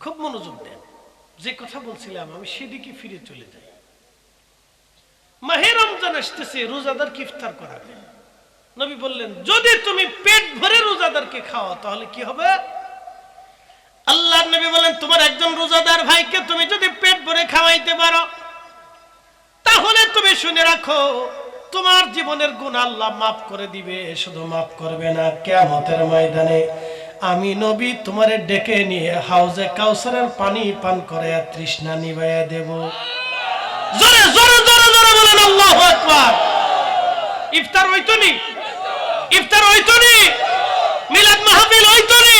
খুব মনোযোগ দেন, যে কথা বলছিলাম আমি সেদিকে ফিরে চলে যাই। মাহে রমজান আসতেছে, রোজাদারকে ইফতার করাবে। নবী বললেন যদি তুমি পেট ভরে রোজাদারকে খাও তাহলে কি হবে? আল্লাহর নবী বলেন তোমার একজন রোজাদার ভাইকে তুমি যদি পেট ভরে খাওয়াইতে পারো তাহলে তুমি শুনে রাখো তোমার জীবনের গুনাহ আল্লাহ মাফ করে দিবে। শুধু মাফ করবে না, কিয়ামতের ময়দানে আমি নবী তোমারে ডেকে নিয়ে হাউজে কাউসারের পানি পান করে তৃষ্ণা নিভাইয়া দেব। জোরে জোরে জোরে জোরে বলেন আল্লাহু আকবার। ইফতার হইতো নি, ইফতার হইতো নি, মিলাদ মাহফিল হইতো নি,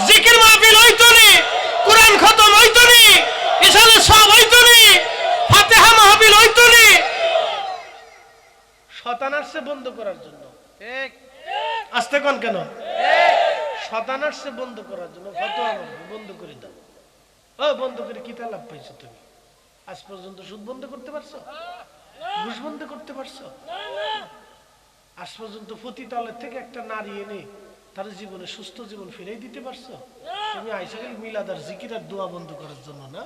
জিকির মাহফিল হইতো নি, কুরআন খতম হইতো নি, ইশারে সব হইতো নি, ফাতিহা মাহফিল হইতো নি। শতানার্সে বন্ধ করার জন্য, ঠিক আস্তে কোন কেন? শতানার্সে বন্ধ করার জন্য ফতোয়া বন্ধ করে দাও। ও বন্ধ করে কি লাভ পাইছো তুমি? আজ পর্যন্ত সুদ বন্ধ করতে পারছো? ঘুষ বন্ধ করতে পারছো? আজ পর্যন্ত পতিতালয় থেকে একটা নারী এনে তার জীবনে সুস্থ জীবন ফিরে দিতে পারছো? তুমি আইসা গেলে মিলাদ আর জিকির আর দোয়া বন্ধ করার জন্য না?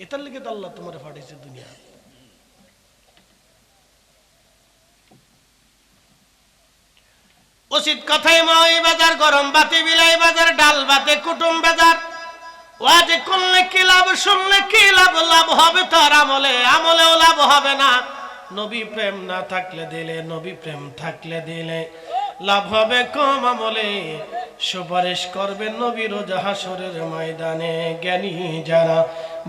এটার লেগে তো আল্লাহ তোমার পাঠিয়েছে দুনিয়া। উচিত কথাই মই বাজার, গরম বাতি বিলাই বাজার, ডাল বাতে কুটুম বাজার। ওয়াজ করলে কি লাভ, শুনলে কি লাভ? লাভ হবে তার আমলে, আমলেও লাভ হবে না। নবী প্রেম না থাকলে দিলে, নবী প্রেম থাকলে দিলে লাভ হবে কম আমলে। সুপারিশ করবেন নবী রোজ হাসরের ময়দানে। জ্ঞানী যারা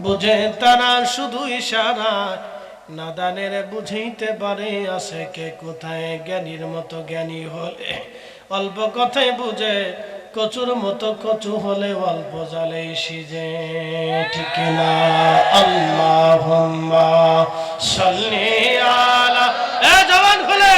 বুঝে তারা শুধু ইশারা, নাদানের বুঝাইতে পারে আছে কে কোথায়। জ্ঞানীর মতো জ্ঞানী হলে অল্প কথাই বুঝে, কচুর মতো কচু হলে অল্প জালে সিজে। ঠিক না? আল্লাহুম্মা সাল্লি আলা, এ জবান খুলে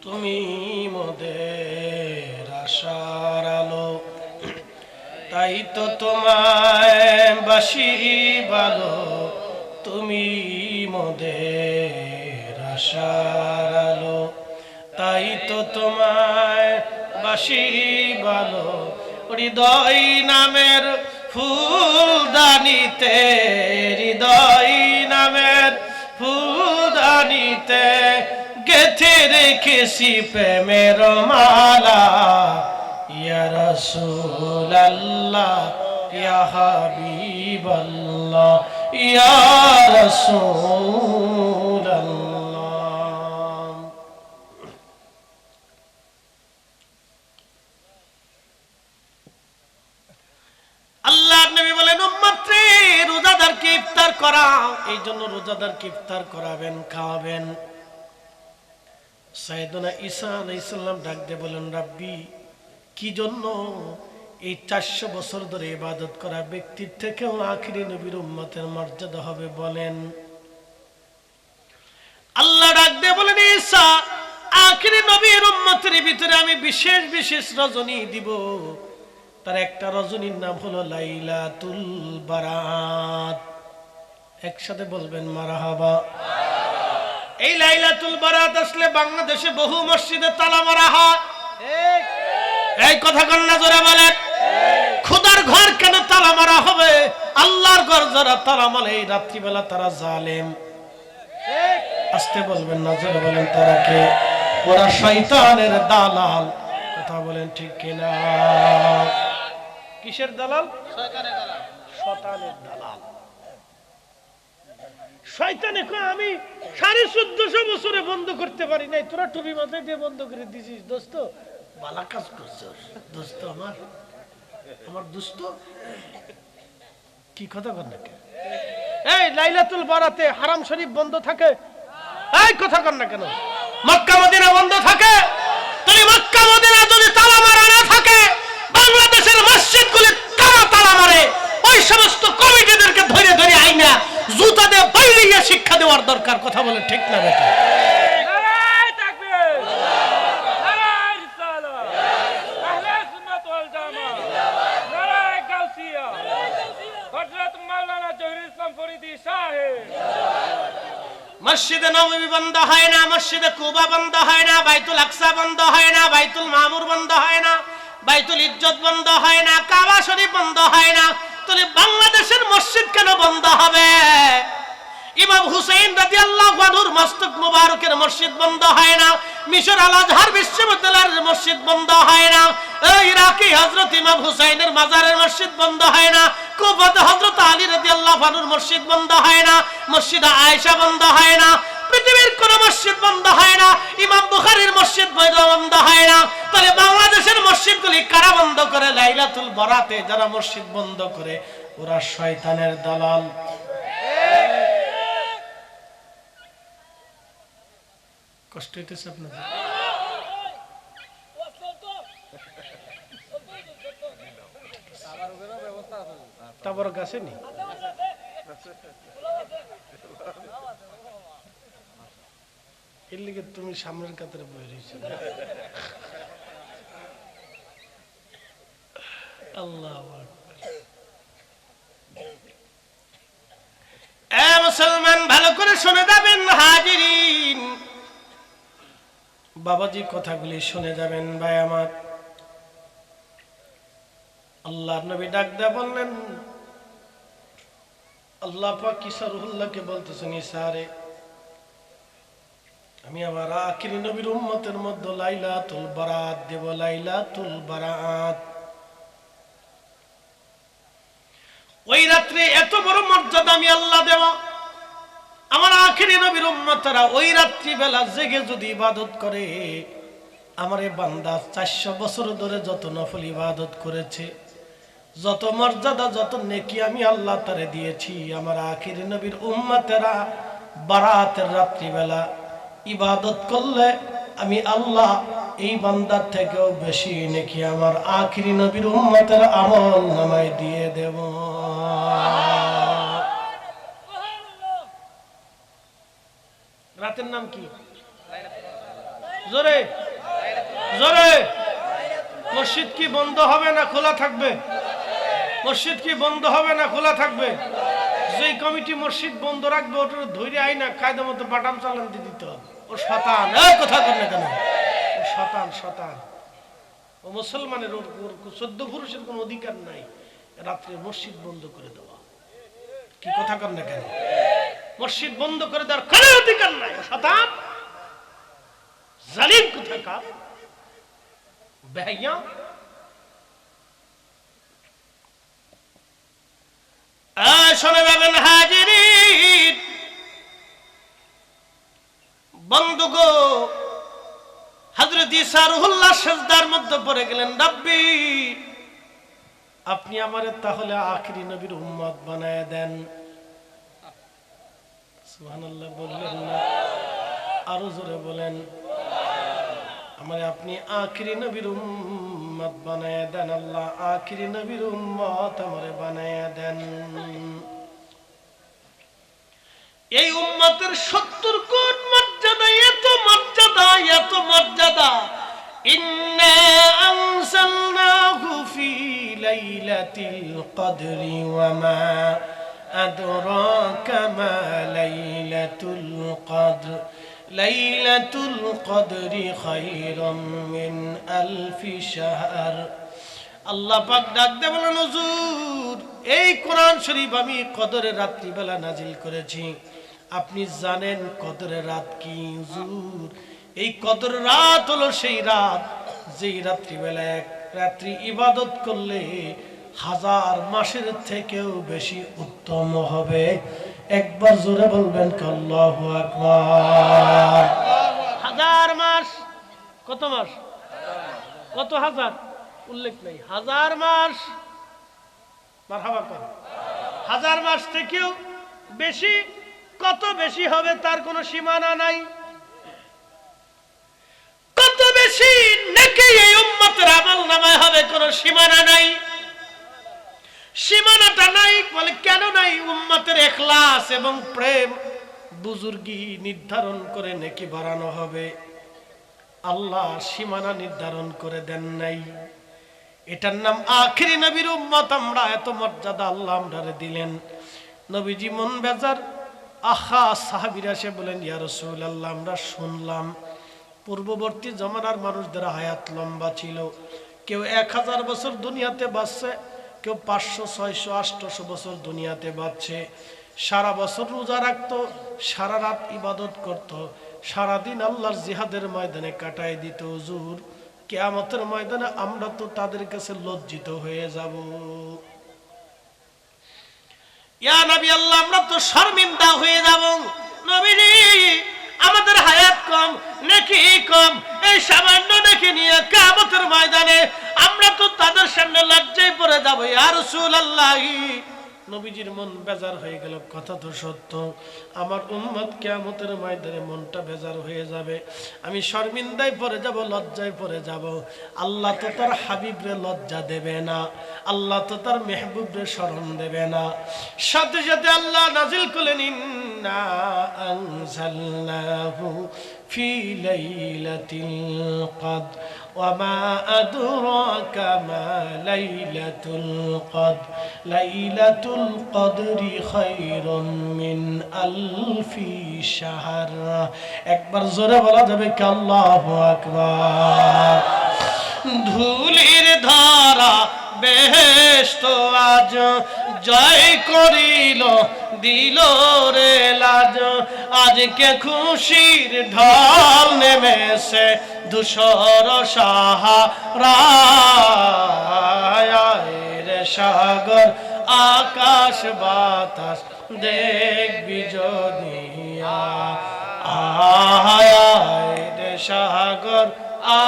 তুমি মোদের আশার আলো, তাই তো তোমায় বাসি ভালো। তুমি মোদের আশার আলো, তাই তো তোমায় বাসি ভালো। হৃদয় নামের ফুলদানিতে, হৃদয় নামের ফুলদানিতে গেথে রেখেছি প্রেমের মালা। ইয়া রাসূলুল্লাহ, ইয়া হাবিবাল্লাহ, ইয়া রাসূলুল্লাহ। আল্লাহর নবী বলেন উম্মত রে, রোজাদারকে ইফতার করাও। এই জন্য রোজাদারকে ইফতার করাবেন, খাওয়াবেন। সাইয়েদনা ঈসা আলাইহিস সালাম ডাক দিয়ে বলেন রাব্বি, কি জন্য এই 400 বছর ধরে ইবাদত করা ব্যক্তির থেকেও আখিরি নবীর উম্মতের মর্যাদা হবে বলেন? আল্লাহ ডাক দিয়ে বলেন ঈসা, আখিরি নবীর উম্মতের ভিতরে আমি বিশেষ বিশেষ রজনী দিব। তার একটা রজনীর নাম হলো লাইলাতুল বারাত। একসাথে বলবেন মারহাবা। এই লাইলাতুল বারাত আসলে বাংলাদেশে বহু মসজিদে তালা মারা হয়। এই কথা কন্যা জোরে বলেন। খোদার ঘর কেন তালা মারা হবে? আল্লাহর ঘর যারা তালা মারে এই রাত্রিবেলা তারা জালেম। আস্তে বলবেন না, জোরে বলেন তারা কে? ওরা শয়তানের দালাল। কথা বলেন ঠিক কিনা? কিসের দালাল? শয়তানের দালাল। শয়তানের দালাল। শয়তানে কয় আমি 1450 বছরে বন্ধ করতে পারি নাই, তোরা টুপি মাথায় দিয়ে বন্ধ করে দিছিস। দোস্ত বালা কাজ করছিস দোস্ত, আমার দোস্ত। কি কথা কর না? এই লাইলাতুল বারাতে হারাম শরীফ বন্ধ থাকে? এই কথা কর না কেন? মক্কা মদিনা বন্ধ থাকে? তাহলে মক্কা মদিনা যদি তালা মারা না থাকে, বাংলাদেশের মসজিদগুলি কারা তালা মারে? ওই সমস্ত কমিটিদেরকে ধরে ধরে আইনা জুতা দিয়ে বাইরে শিক্ষা দেওয়ার দরকার। কথা বলে ঠিক না বেটা? মসজিদে নববী বন্ধ হয় না, মসজিদে কুবা বন্ধ হয় না, বাইতুল আকসা বন্ধ হয় না, বাইতুল মামুর বন্ধ হয় না, বাইতুল ইজ্জত বন্ধ হয় না, কাবা শরীফ বন্ধ হয় না, তাহলে বাংলাদেশের মসজিদ কেন বন্ধ হবে? ইমাম হুসাইন রাদিয়াল্লাহু আনহুর মস্তক মুবারকের মসজিদ বন্ধ হয় না, মিশর আল আজহার বিশ্ববিদ্যালয়ের মসজিদ বন্ধ হয় না, ইরাকি হযরত ইমাম হুসাইনের মাজারের মসজিদ বন্ধ হয় না, কুফাতে হযরত আলী রাদিয়াল্লাহু আনহুর মসজিদ বন্ধ হয় না, মসজিদে আয়েশা বন্ধ হয় না, পৃথিবীর কোন মসজিদ বন্ধ হয় না, ইমাম বুখারীর মসজিদ বন্ধ হয় না। তাহলে বাংলাদেশের মসজিদগুলি কারা বন্ধ করে? লাইলাতুল বরাতে যারা মসজিদ বন্ধ করে ওরা শয়তানের দালাল। কষ্ট হইতেছে আপনাদের? তারপর গাছে নি এর লিগে তুমি সামনের কাতারে বয়ে রয়েছ। আল্লাহ মুসলমান ভালো করে শুনে যাবেন হাজিরিন, বাবাজি কথাগুলি শুনে যাবেন ভাই আমার। আল্লাহর নবী ডাক দেয়া বললেন, আল্লাহ পাক ঈসা রুহুল্লাহকে বলতেছেন, ঈসা রে, আমি আমার আখিরি নবীর উম্মতের মধ্যে লাইলাতুল বারাত দেব, লাইলাতুল বারাত। ওই রাত্রে এত বড় মর্যাদা আমি আল্লাহ দেব, আমার আখিরি নবীর উম্মতরা ওই রাত্রি বেলা জেগে যদি ইবাদত করে, আমার এই বান্দা 400 বছর ধরে যত নফল ইবাদত করেছে, যত মর্যাদা যত নেকি আমি আল্লাহ তারে দিয়েছি, আমার আখিরি নবীর উম্মতেরা বারাতের রাত্রি বেলা ইবাদত করলে আমি আল্লাহ এই বান্দার থেকেও বেশি নেকি আমার আখিরি নবীর উম্মতের আমল নামায় দিয়ে দেব। রাতের নাম কি? জোরে জোরে। মসজিদ কি বন্ধ হবে না খোলা থাকবে? মসজিদ কি বন্ধ হবে না খোলা থাকবে? যে কমিটি মসজিদ বন্ধ রাখবে ওটা ধৈর্য আই না কায়দা মতো বাটাম চালান দিয়ে দিতে হবে। ও শতান, কথা বল না কেন? ও শতান শতান। ও মুসলমানের ওর 14 পুরুষের কোন অধিকার নাই রাত্রে মসজিদ বন্ধ করে দেওয়া। কি কথা কর না কেন? মসজিদ বন্ধ করে দেওয়ার কোনো অধিকার নাই। শতান জালিম কোথাকার বেহাইয়া। শুনে যাবেন হাজিরিন, বন্ধুগো, হযরত ঈসা রুহুল্লাহ সিজদার মধ্যে পড়ে গেলেন, রব্বি আপনি আমারে তাহলে আখিরি নবীর উম্মত বানায় দেন। সুবহানাল্লাহ বললেন না? আরো জোরে বলেন, আমারে আপনি আখিরি নবীর উম্মত বানায় দেন। আল্লাহ আখিরি নবীর উম্মত আমারে বানায় দেন। এই উম্মতের 70 কোটি মর্যাদা, এত মর্যাদা, এত মর্যাদা। ইন্না আনসালনাহু ফি লাইলাতিল কদরি ওয়া মা আদরাকা মা লাইলাতুল কদর লাইলাতুল কদরি খায়রুম মিন আলফি শাহর। আল্লাহ পাক ডাক দিয়ে বলেন, হুজুর এই কোরআন শরীফ আমি কদরের রাত্রি বেলা নাজিল করেছি। আপনি জানেন কদরের রাত কি? হুজুর এই কদরের রাত হলো সেই রাত যেই রাত্রি বেলা এক রাত্রি ইবাদত করলে 1000 মাসের থেকেও বেশি উত্তম হবে। একবার জোরে বলবেন আল্লাহু আকবার। 1000 মাস। কত মাস? কত হাজার? উল্লেখ নেই। 1000 মাস। মারহাবা কর। 1000 মাস থেকেও বেশি। কত বেশি হবে তার কোনো সীমানা নাই। কত বেশি নেকি এই উম্মতের আমলনামায় হবে কোনো সীমানা নাই। সীমানাটা নাই বলে কেন নাই? উম্মতের ইখলাস এবং প্রেম বুজুর্গি নির্ধারণ করে নেকি বাড়ানো হবে। আল্লাহ সীমানা নির্ধারণ করে দেন নাই। এটার নাম আখিরি নবীর উম্মত। আমরা এত মর্যাদা আল্লাহ আমরারে দিলেন। নবীজি মন বেজার আহা সাহাবীরা এসে বলেন, ইয়া রাসূলুল্লাহ, আমরা শুনলাম পূর্ববর্তী জমানার রামানুষদের হায়াত লম্বা ছিল, কেউ 1000 বছর দুনিয়াতে বাঁচছে, কেউ 500, 600, 800 বছর দুনিয়াতে বাঁচছে। সারা বছর রোজা রাখতো, সারা রাত ইবাদত করত, সারাদিন আল্লাহর জিহাদের ময়দানে কাটায় দিত। হুজুর, কিয়ামতের ময়দানে আমরা তো তাদের কাছে লজ্জিত হয়ে যাব। ইয়া নবী আল্লাহ, আমরা তো শর্মিন্দা হয়ে যাব। নবীজি, আমাদের হায়াত কম, নেকি কম, এই সামান্য নেকি নিয়ে কিয়ামতের ময়দানে আমরা তো তাদের সামনে লজ্জায় পড়ে যাব। ইয়া রাসূলুল্লাহ, নবীজির মন বেজার হয়ে গেল। কথা তো সত্য, আমার উম্মত কিয়ামতের ময়দানে মনটা বেজার হয়ে যাবে, আমি শর্মিন্দায় পড়ে যাব, লজ্জায় পড়ে যাব। আল্লাহ তো তার হাবিবরে লজ্জা দেবে না, আল্লাহ তো তার মেহবুবরে শরম দেবে না। সাথে সাথে আল্লাহ নাজিল করলেন, ইন্না আনজালনাহু ফি লাইলাতিল কদর ওয়া মা আদরাকা মা লাইলাতুল কদর লাইলাতুল কদরি খায়রুম মিন আলফি শাহর। একবার জোরে বলা যাবে কি আল্লাহু আকবার। ধুলির ধারা বেহেশত আজ জয় করিল, দিল রে লাজ, আজকে খুশির ঢল নেমেছে ধূসর সাহারায় রে সাগর আকাশ বাতাস দেখবি যদি আয় রে সাগর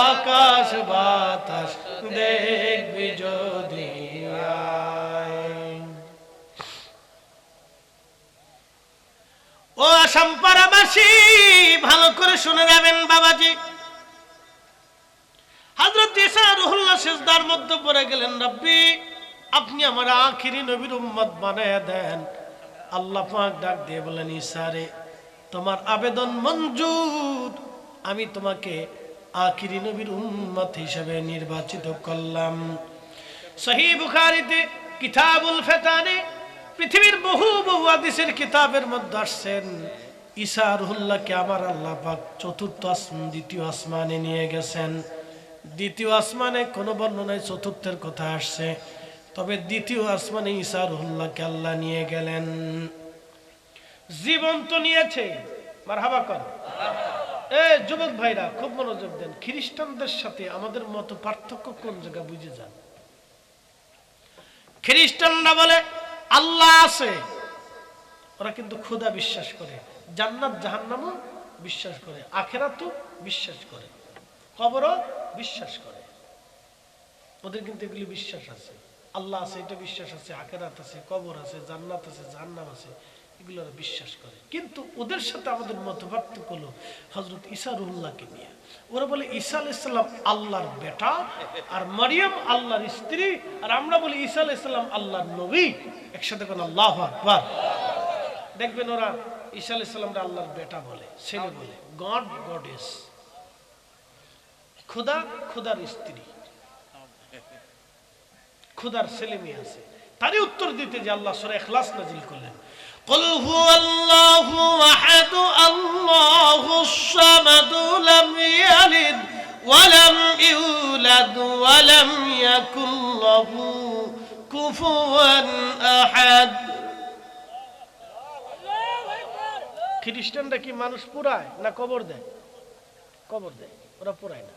আকাশ বাতাস দেখবি যদি ও আসাম পাড়াবাসী, ভালো করে শুনে যাবেন বাবাজি। হযরত ঈসা রুহুল্লাহ সিজদার মধ্যে পড়ে গেলেন, রব্বি আপনি আমার আখিরি নবীর উম্মত বানায়া দেন। আল্লাহ পাক ডাক দিয়ে বলেন, ঈসা রে, তোমার আবেদন মঞ্জুর, আমি তোমাকে আখিরি নবীর উম্মত হিসেবে নির্বাচিত করলাম। সহিহ বুখারীতে কিতাবুল ফিতানে পৃথিবীর বহু বহু হাদিসের কিতাবের মধ্যে আসছেন, ঈসা রুহুল্লাহকে আমার আল্লাহ পাক চতুর্থ দ্বিতীয় আসমানে নিয়ে গেছেন। দ্বিতীয় আসমানে কোনো বর্ণনায় চতুর্থের কথা আসছে, তবে দ্বিতীয় আসমানে ঈসা রুহুল্লাহকে আল্লাহ নিয়ে গেলেন। জীবন্ত নিয়েছে, মারহাবা কর। যুবক ভাইরা খুব মনোযোগ দেন, খ্রিস্টানদের সাথে আমাদের মত পার্থক্য কোন জায়গা বুঝে যান। খ্রিস্টানরা বলে আল্লাহ আছে, ওরা কিন্তু খোদা বিশ্বাস করে, জান্নাত জাহান্নামও বিশ্বাস করে, আখিরাতও বিশ্বাস করে, কবরও বিশ্বাস করে। ওদের কিন্তু এগুলি বিশ্বাস আছে, আল্লাহ আছে এটা বিশ্বাস আছে, আখিরাত আছে, কবর আছে, জান্নাত আছে, জাহান্নাম আছে, এগুলো বিশ্বাস করে। কিন্তু ওদের সাথে আমাদের মতপার্থক্য হলো হযরত ঈসা রুহুল্লাহকে নিয়ে। ওরা বলে ঈসা আলাইহিস সালাম আল্লাহর বেটা, আর মারিয়াম আল্লাহর স্ত্রী, আর আমরা বলি ঈসা আলাইহিস সালাম আল্লাহর নবী। একসাথে কোন আল্লাহু আকবার। দেখবেন ওরা ঈসা আলাইহিস সালামকে আল্লাহর বেটা বলে, ছেলে বলে, গড গডেস, খোদা খোদার স্ত্রী, খোদার ছেলে মেয়ে আছে। তারই উত্তর দিতে যে আল্লাহ সূরা ইখলাস নাযিল করলেন, قل هو الله أحد الله الصمد لم يلد ولم يولد ولم يكن له كفوا أحد। খ্রিস্টানরা কি মানুষ পোড়ায় না কবর দেয়? কবর দেয়, ওরা পোড়ায় না।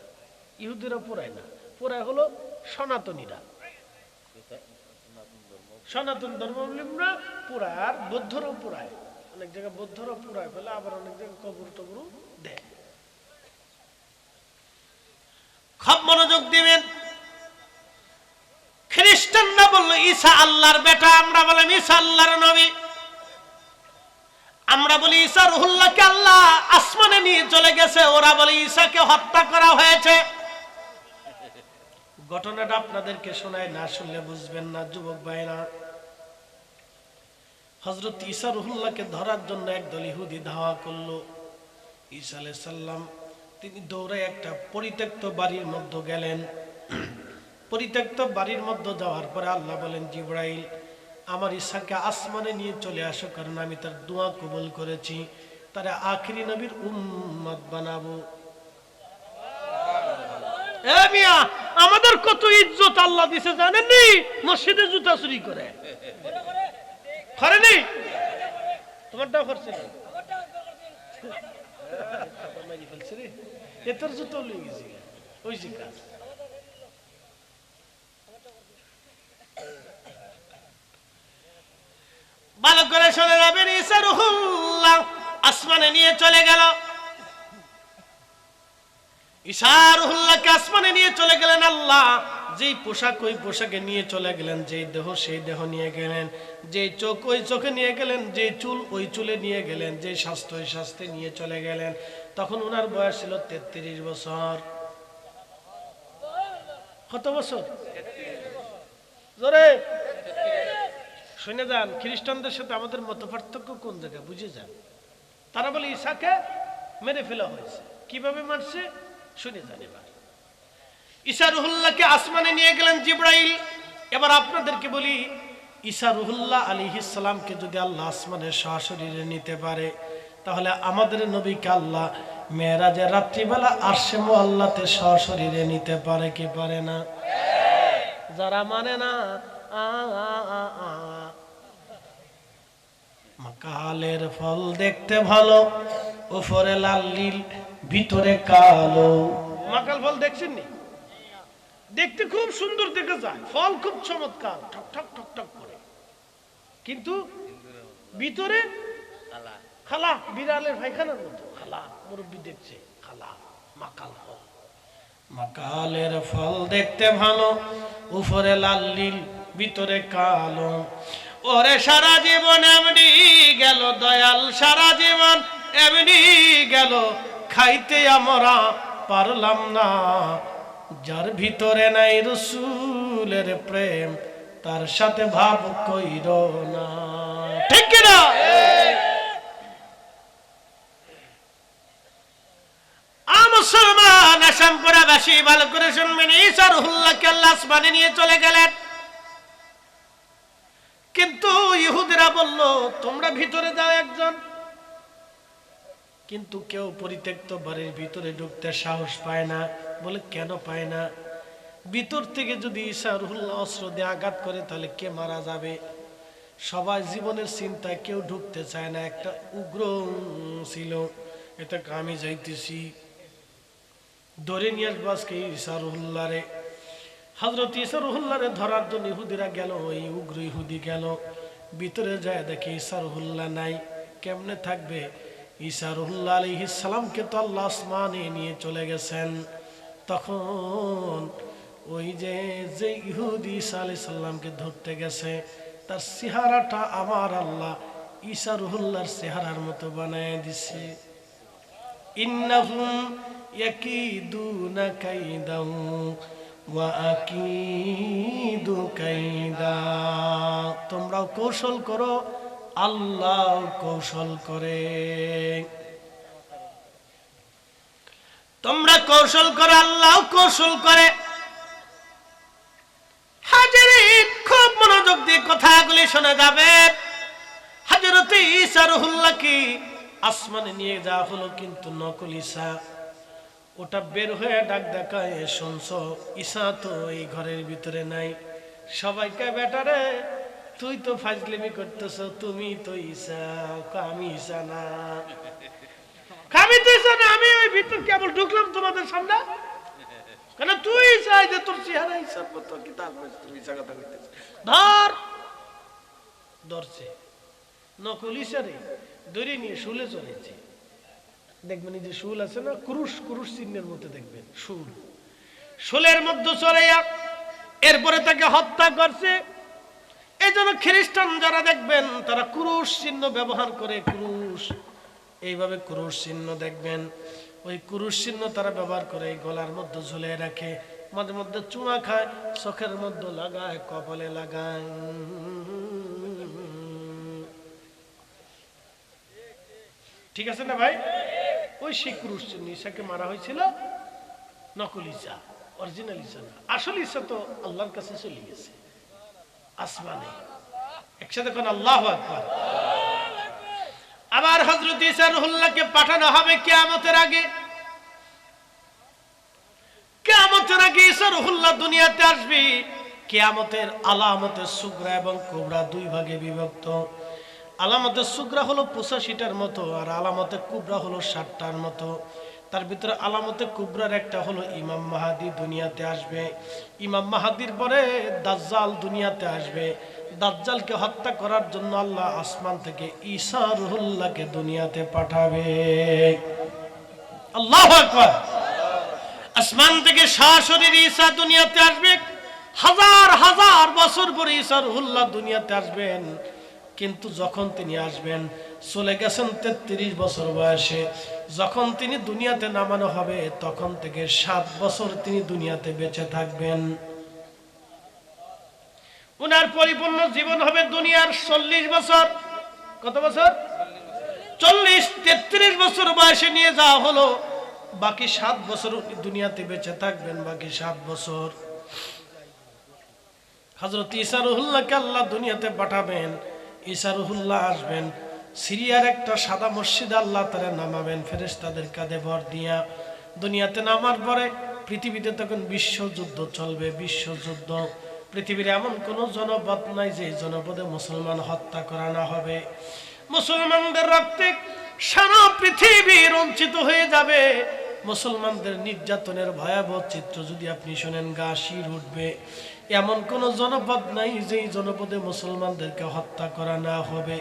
ইহুদিরা পোড়ায় না, পোড়ায় হলো সনাতনীরা, সনাতন ধর্মাবলম্বীরা পুরায়, আর বৌদ্ধরাও পুরায়, অনেক জায়গায় বৌদ্ধরাও পুরায় ফেলে, আবার অনেক জায়গায় কবর টবরও দেয়। খুব মনোযোগ দিবেন। খ্রিস্টানরা বলল ঈসা আল্লাহর বেটা, আমরা বললাম ঈসা আল্লাহর নবী। আমরা বলি ঈসা রুহুল্লাহকে আল্লাহ আসমানে নিয়ে চলে গেছে, ওরা বলে ঈসাকে হত্যা করা হয়েছে। ঘটনাটা আপনাদেরকে শোনায়, না শুনলে বুঝবেন না যুবক ভাইরা। হযরত ঈসা রুহুল্লাহকে ধরার জন্য একদল ইহুদি ধাওয়া করলো। ঈসা আলাইহিস সালাম তিনি দৌড়ে একটা পরিত্যক্ত বাড়ির মধ্যে গেলেন। পরিত্যক্ত বাড়ির মধ্যে যাওয়ার পরে আল্লাহ বলেন, জিবরাইল আমার ঈসাকে আসমানে নিয়ে চলে আসো, কারণ আমি তার দোয়া কবুল করেছি, তারা আখিরি নবীর উম্মত বানাবো। এ মিয়া, আমাদের কত ইজ্জত আল্লাহ দিছে জানেননি? মসজিদে জুতা চুরি করে করেনি? তোমারটাও করছে না? এটার জুতো লয়ে গেছি ওই যে কাজ। ভালো করে শুনে যাবেন, ঈসা রূহুল্লাহ আসমানে নিয়ে চলে গেল। ঈসা রূহুল্লাহকে আসমানে নিয়ে চলে গেলেন আল্লাহ। যেই পোশাক ওই পোশাকে নিয়ে চলে গেলেন, যেই দেহ সেই দেহ নিয়ে গেলেন, যেই চোখ ওই চোখে নিয়ে গেলেন, যেই চুল ওই চুলে নিয়ে গেলেন, যেই স্বাস্থ্য ওই স্বাস্থ্যে নিয়ে চলে গেলেন। তখন ওনার বয়স ছিল 33 বছর। কত বছর? জোরে শুনে যান। খ্রিস্টানদের সাথে আমাদের মত পার্থক্য কোন জায়গায় বুঝে যান। তারা বলে ঈসাকে মেরে ফেলা হয়েছে। কিভাবে মারছে শুনে যান। এবার ঈসা রূহুল্লাহকে আসমানে নিয়ে গেলেন জিবরাইল। এবার আপনাদেরকে বলি, ঈসা রূহুল্লাহ আলাইহিস সালামকে যদি আল্লাহ আসমানে সশরীরে নিতে পারে, তাহলে আমাদের নবীকে আল্লাহ মেরাজের রাত্রিবেলা আরশে মুআল্লাতে সশরীরে নিতে পারে কি পারে না? যারা মানে না মাকালের ফল দেখতে ভালো, উপরে লাল নীল ভিতরে কালো। মাকাল ফল দেখছেন নি? দেখতে খুব সুন্দর দেখে যায়, ফল খুব চমৎকার, ঠক ঠক ঠক ঠক করে, কিন্তু ভিতরে খালা, বিড়ালের পায়খানার মতো খালা। মুরব্বী দেখছে খালা। মাকাল ফল। মাকালের ফল দেখতে ভালো, উপরে লাল নীল ভিতরে কালো। ওরে সারা জীবন এমনি গেল দয়াল, সারা জীবন এমনি গেল, খাইতে আমরা পারলাম না। যার ভিতরে নাই রাসূলের প্রেম, তার সাথে ভাব কইর না। ঠিক কি না? মুসলমান আসামপুরাবাসী ভালো করে শুনবেন, ঈসা রূহুল্লাহকে আল্লাহ আসমানে নিয়ে চলে গেলেন। কিন্তু ইহুদিরা বলল তোমরা ভিতরে যাও একজন। কিন্তু কেউ পরিত্যক্ত বাড়ির ভিতরে ঢুকতে সাহস পায় না। বলে কেন পায় না? ভিতর থেকে যদি ঈসা রূহুল্লাহ অস্ত্র দিয়ে আঘাত করে তাহলে কে মারা যাবে। সবাই জীবনের চিন্তায় কেউ ঢুকতে চায় না। একটা উগ্র ছিল, এটা আমি যাইতেছি ধরে নিয়ে আসবো আজকে ঈসা রূহুল্লাহরে। হযরত ঈসা রূহুল্লাহরে ধরার জন্য ইহুদিরা গেল। ওই উগ্র ইহুদি গেল, ভিতরে যায় দেখে ঈসা রূহুল্লাহ নাই। কেমনে থাকবে? ঈসা রূহুল্লাহ আলাইহিস সালামকে তো আল্লাহ আসমানে নিয়ে চলে গেছেন। তখন ওই যে ইহুদি ঈসা আলাইহিস সালামকে ধরতে গেছে, তার চেহারাটা আমার আল্লাহ ঈসা রূহুল্লাহর চেহারার মতো বানায় দিছে। ইন্নাহুম ইয়াকিদুনা কাইদাও ওয়া আকিদু কাইদা। তোমরাও কৌশল করো, আল্লাহ কৌশল করে। তোমরা কৌশল করো, আল্লাহ কৌশল করে। হাজিরিন, খুব মনোযোগ দিয়ে কথাগুলি শোনা যাবে। হযরত ঈসা রূহুল্লাহকে আসমানে নিয়ে যাওয়া হলো, কিন্তু নকল ঈসা। ওটা বের হয়ে ডাক দেখায়, শুনছো ঈসা তো এই ঘরের ভিতরে নাই। সবাইকে বেটারে তুই তো ফাজলামি করতেছ, তুমি তো ঈসা। আমি ঈসা না, আমি তো ঈসা না, আমি ওই ভিতর কেবল ঢুকলাম তোমাদের সামনে। কেন তুই ঈসা? যে তোর চেহারা ঈসার মতো, কিতাব তুমি ঈসা কথা কইতেছ। ধর, ধরছে নকল ঈসারে, ধরে নিয়ে শুলে চলেছে। দেখবেন এই যে শুল আছে না, ক্রুশ, ক্রুশ চিহ্নের মধ্যে দেখবেন শুল, শুলের মধ্যে চড়াইয়া এরপরে তাকে হত্যা করছে। এই জন্য খ্রিস্টান যারা দেখবেন তারা ক্রুশ চিহ্ন ব্যবহার করে। ক্রুশ, এইভাবে ক্রুশ চিহ্ন দেখবেন, ওই ক্রুশ চিহ্ন তারা ব্যবহার করে, গলার মধ্যে ঝুলিয়ে রাখে, মাঝে মধ্যে চুমা খায়, চোখের মধ্যে লাগায়, কপালে লাগায়। ঠিক আছে না ভাই? ওই সেই ক্রুশ চিহ্ন। ঈসাকে মারা হয়েছিল নকল ঈসা, অরিজিনাল ঈসা না। আসল ঈসা তো আল্লাহর কাছে চলে গেছে আসমানে। একসাথে কোন আল্লাহু আকবার। আবার হযরত ঈসা রূহুল্লাহকে পাঠানো হবে কিয়ামতের আগে। কিয়ামতের আগে ঈসা রূহুল্লাহ দুনিয়াতে আসবে। কিয়ামতের আলামতের সুগরা এবং কুবরা দুই ভাগে বিভক্ত। আলামতের সুগরা হলো 85টার মতো, আর আলামতে কুবরা হলো 60টার মতো। তার ভিতরে আলামতে কুবরার একটা হলো ইমাম মাহাদি দুনিয়াতে আসবে। ইমাম মাহাদির পরে দাজ্জাল দুনিয়াতে আসবে। দাজ্জালকে হত্যা করার জন্য আল্লাহ আসমান থেকে ঈসা রূহুল্লাহকে দুনিয়াতে পাঠাবে। আল্লাহু আকবার। আসমান থেকে সরাসরি ঈসা দুনিয়াতে আসবে। হাজার হাজার বছর পরে ঈসা রূহুল্লাহ দুনিয়াতে আসবেন। কিন্তু যখন তিনি আসবেন, চলে গেছেন 33 বছর বয়সে। যখন তিনি দুনিয়াতে নামানো হবে, তখন থেকে 7 বছর তিনি দুনিয়াতে বেঁচে থাকবেন। উনার পরিপূর্ণ জীবন হবে দুনিয়ার 40 বছর। কত বছর? 40। 33 বছর বয়সে নিয়ে যাওয়া হলো। বাকি 7 বছর উনি দুনিয়াতে বেঁচে থাকবেন। বাকি 7 বছর হযরত ঈসা রূহুল্লাহকে আল্লাহ দুনিয়াতে পাঠাবেন। ঈসা রূহুল্লাহ আসবেন। সিরিয়ার একটা সাদা মসজিদে আল্লাহ তাআলা নামাবেন ফেরেশতাদের কাঁধে ভর দিয়া। দুনিয়াতে নামার পরে পৃথিবীতে তখন বিশ্বযুদ্ধ চলবে। বিশ্বযুদ্ধ। পৃথিবীর এমন কোন জনপদ নাই যে জনপদে মুসলমান হত্যা করা না হবে। মুসলমানদের রক্তে সারা পৃথিবী রঞ্জিত হয়ে যাবে। মুসলমানদের নির্যাতনের ভয়াবহ চিত্র যদি আপনি শোনেন, গা শির উঠবে। এমন কোন জনপদ নাই যেই জনপদে মুসলমানদেরকে হত্যা করা না হবে।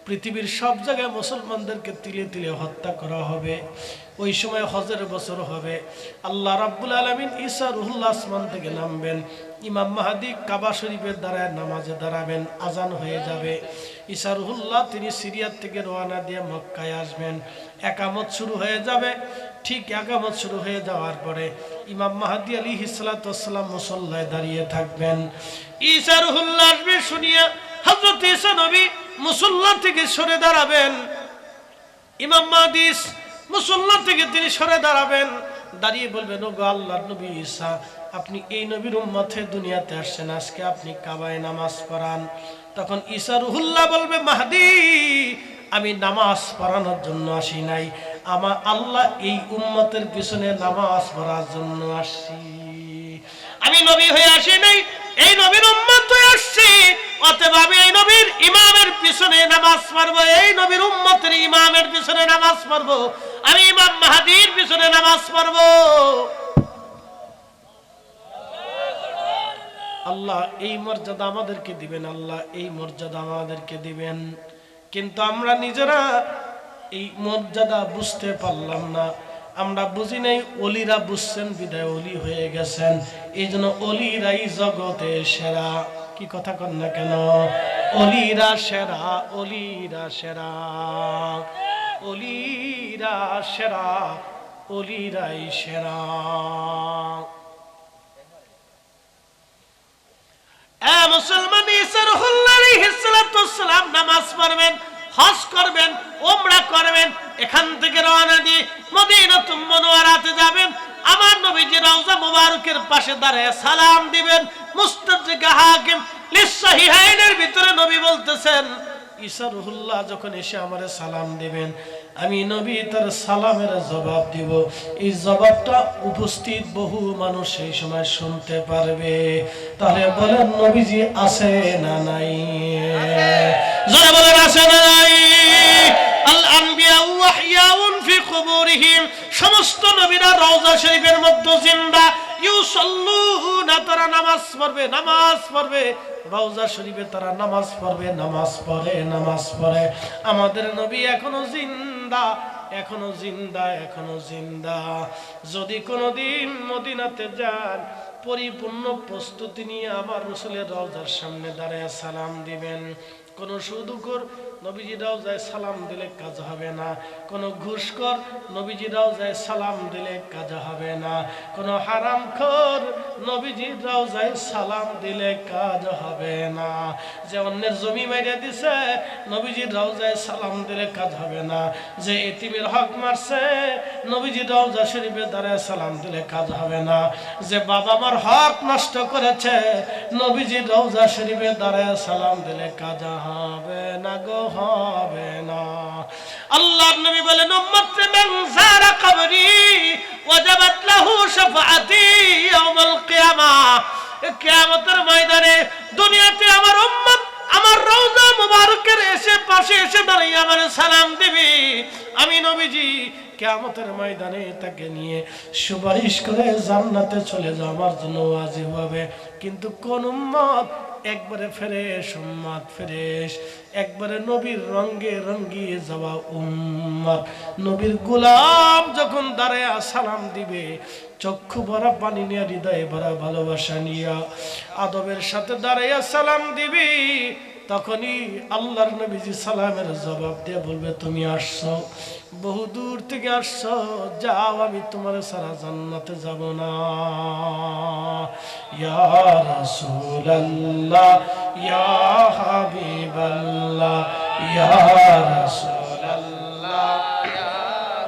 পৃথিবীর সব জায়গায় মুসলমানদেরকে তিলে তিলে হত্যা করা হবে। ওই সময় হজের বছর হবে। আল্লাহ রাব্বুল আলামিন ঈসা রূহুল্লাহ আসমান থেকে নামবেন। ইমাম মাহাদি কাবা শরীফের দ্বারায় নামাজে দাঁড়াবেন। আজান হয়ে যাবে। ঈসা রূহুল্লাহ তিনি সিরিয়া থেকে রওনা দিয়ে মক্কায় আসবেন। একামত শুরু হয়ে যাবে। ঠিক একামত শুরু হয়ে যাওয়ার পরে ইমাম মাহাদি আলাইহিস সালাতু ওয়াস সালাম মুসল্লায় দাঁড়িয়ে থাকবেন। ঈসা রূহুল্লাহ আসবে শুনিয়া হযরত ঈসা নবী মুসল্লা থেকে সরে দাঁড়াবেন। ইমাম মাহাদি মুসল্লা থেকে তিনি সরে দাঁড়াবেন। দাঁড়িয়ে বলবেন, ওগো আল্লাহর নবী ঈসা, আপনি এই নবীর উম্মতে দুনিয়াতে আসছেন, আজকে আপনি কাবায় নামাজ পড়ান। তখন ঈসা রূহুল্লাহ বলবে, মাহদি, আমি নামাজ পড়ানোর জন্য আসি নাই, আমার আল্লাহ এই উম্মতের পিছনে নামাজ পড়ার জন্য আসছি। আমি নবী হয়ে আসি নাই, এই নবীর উম্মত হয়ে আসছি। অতএব আমি এই নবীর ইমামের পিছনে নামাজ পড়বো, এই নবীর উম্মতের ইমামের পিছনে নামাজ পড়বো, আমি ইমাম মাহদির পিছনে নামাজ পড়বো। আল্লাহ এই মর্যাদা আমাদেরকে দিবেন, আল্লাহ এই মর্যাদা আমাদেরকে দিবেন। কিন্তু আমরা নিজেরা এই মর্যাদা বুঝতে পারলাম না। আমরা বুঝি নাই, অলিরা বুঝছেন বিদায় অলি হয়ে গেছেন। এই জন্য অলিরাই জগতে সেরা। কি কথা কন না কেন? অলিরা সেরা, অলিরা সেরা, অলিরা সেরা, অলিরাই সেরা। মুসলমান ঈসা রূহুল্লাহ আলাইহিস সালাতু ওয়াস সালাম নামাজ পড়বেন, হজ করবেন, উমরা করবেন। এখান থেকে রওনা দিয়ে মদিনাতুল মুনাওয়ারাতে যাবেন। আমার নবীজি রওজা মুবারকের পাশে দাঁড়িয়ে সালাম দিবেন। মুস্তাদরিক হাকিম লিসহিহাইনের ভিতরে নবী বলতেছেন, ঈসা রূহুল্লাহ যখন এসে আমারে সালাম দিবেন, আমি নবী তার সালামের জবাব দিব। এই জবাবটা উপস্থিত বহু মানুষ সেই সময় শুনতে পারবে। তাহলে বলেন, নবীজি আছে না নাই? জোরে বলেন, আছে না নাই? আল আনবিয়া ওয়াহইয়াউন ফি কুবুরিহিম, সমস্ত নবীরা রওজা শরীফের মধ্যে জিন্দা। ইউসাল্লুনা, তারা নামাজ পড়বে, নামাজ পড়বে। রওজা শরীফে তারা নামাজ পড়বে, নামাজ পড়ে, নামাজ পড়ে। আমাদের নবী এখনো জিন্দা, এখনো জিন্দা, এখনো জিন্দা। যদি কোনোদিন মদিনাতে যান, পরিপূর্ণ প্রস্তুতি নিয়ে আমার রাসূলের রওজার সামনে দাঁড়িয়ে সালাম দিবেন। কোন সুদখোর নবীজি রওজায় সালাম দিলে কাজ হবে না। কোন ঘুষখোর নবীজি রওজায় সালাম দিলে কাজ হবে না। কোন হারামখোর নবীজি রওজায় সালাম দিলে কাজ হবে না। যে অন্যের জমি মাইরা দিছে, নবীজি রওজায় সালাম দিলে কাজ হবে না। যে এতিমের হক মারছে, নবীজি রওজা শরীফে দাঁড়ায় সালাম দিলে কাজ হবে না। যে বাবা মার হক নষ্ট করেছে, নবীজি রওজা শরীফে দাঁড়ায় সালাম দিলে কাজ হবে না গো হবে না। আল্লাহর নবী বলেন উম্মত মান যারা কবরি ওয়াজাবাত লাহু শাফাআতি ইয়াউমাল কিয়ামাহ। কিয়ামতের ময়দানে দুনিয়াতে আমার উম্মত আমার রওজা মুবারকের পাশে এসে দাঁড়িয়ে আমার সালাম দিবি, আমি নবীজি কিয়ামতের ময়দানে তাকে নিয়ে সুপারিশ করে জান্নাতে চলে যাওয়া আমার জন্য ওয়াজিব হবে। কিন্তু কোন উম্মত একবারে ফ্রেশ উম্মত, ফ্রেশ একবারে নবীর রঙে রঙিয়ে যাওয়া উম্মত, নবীর গোলাম যখন দাঁড়ায় সালাম দিবে চক্ষু ভরা পানি নিয়ে হৃদয়ে ভরা ভালোবাসা নিয়ে আদবের সাথে দাঁড়াইয়া সালাম দিবি, তখনই আল্লাহর নবীজি সালামের জবাব দিয়ে বলবে তুমি আসছো, বহু দূর থেকে আসছো, যাও আমি তোমার সারা জান্নাতে যাব না। ইয়া রাসূলুল্লাহ ইয়া হাবিবাল্লাহ ইয়া রাসূলুল্লাহ ইয়া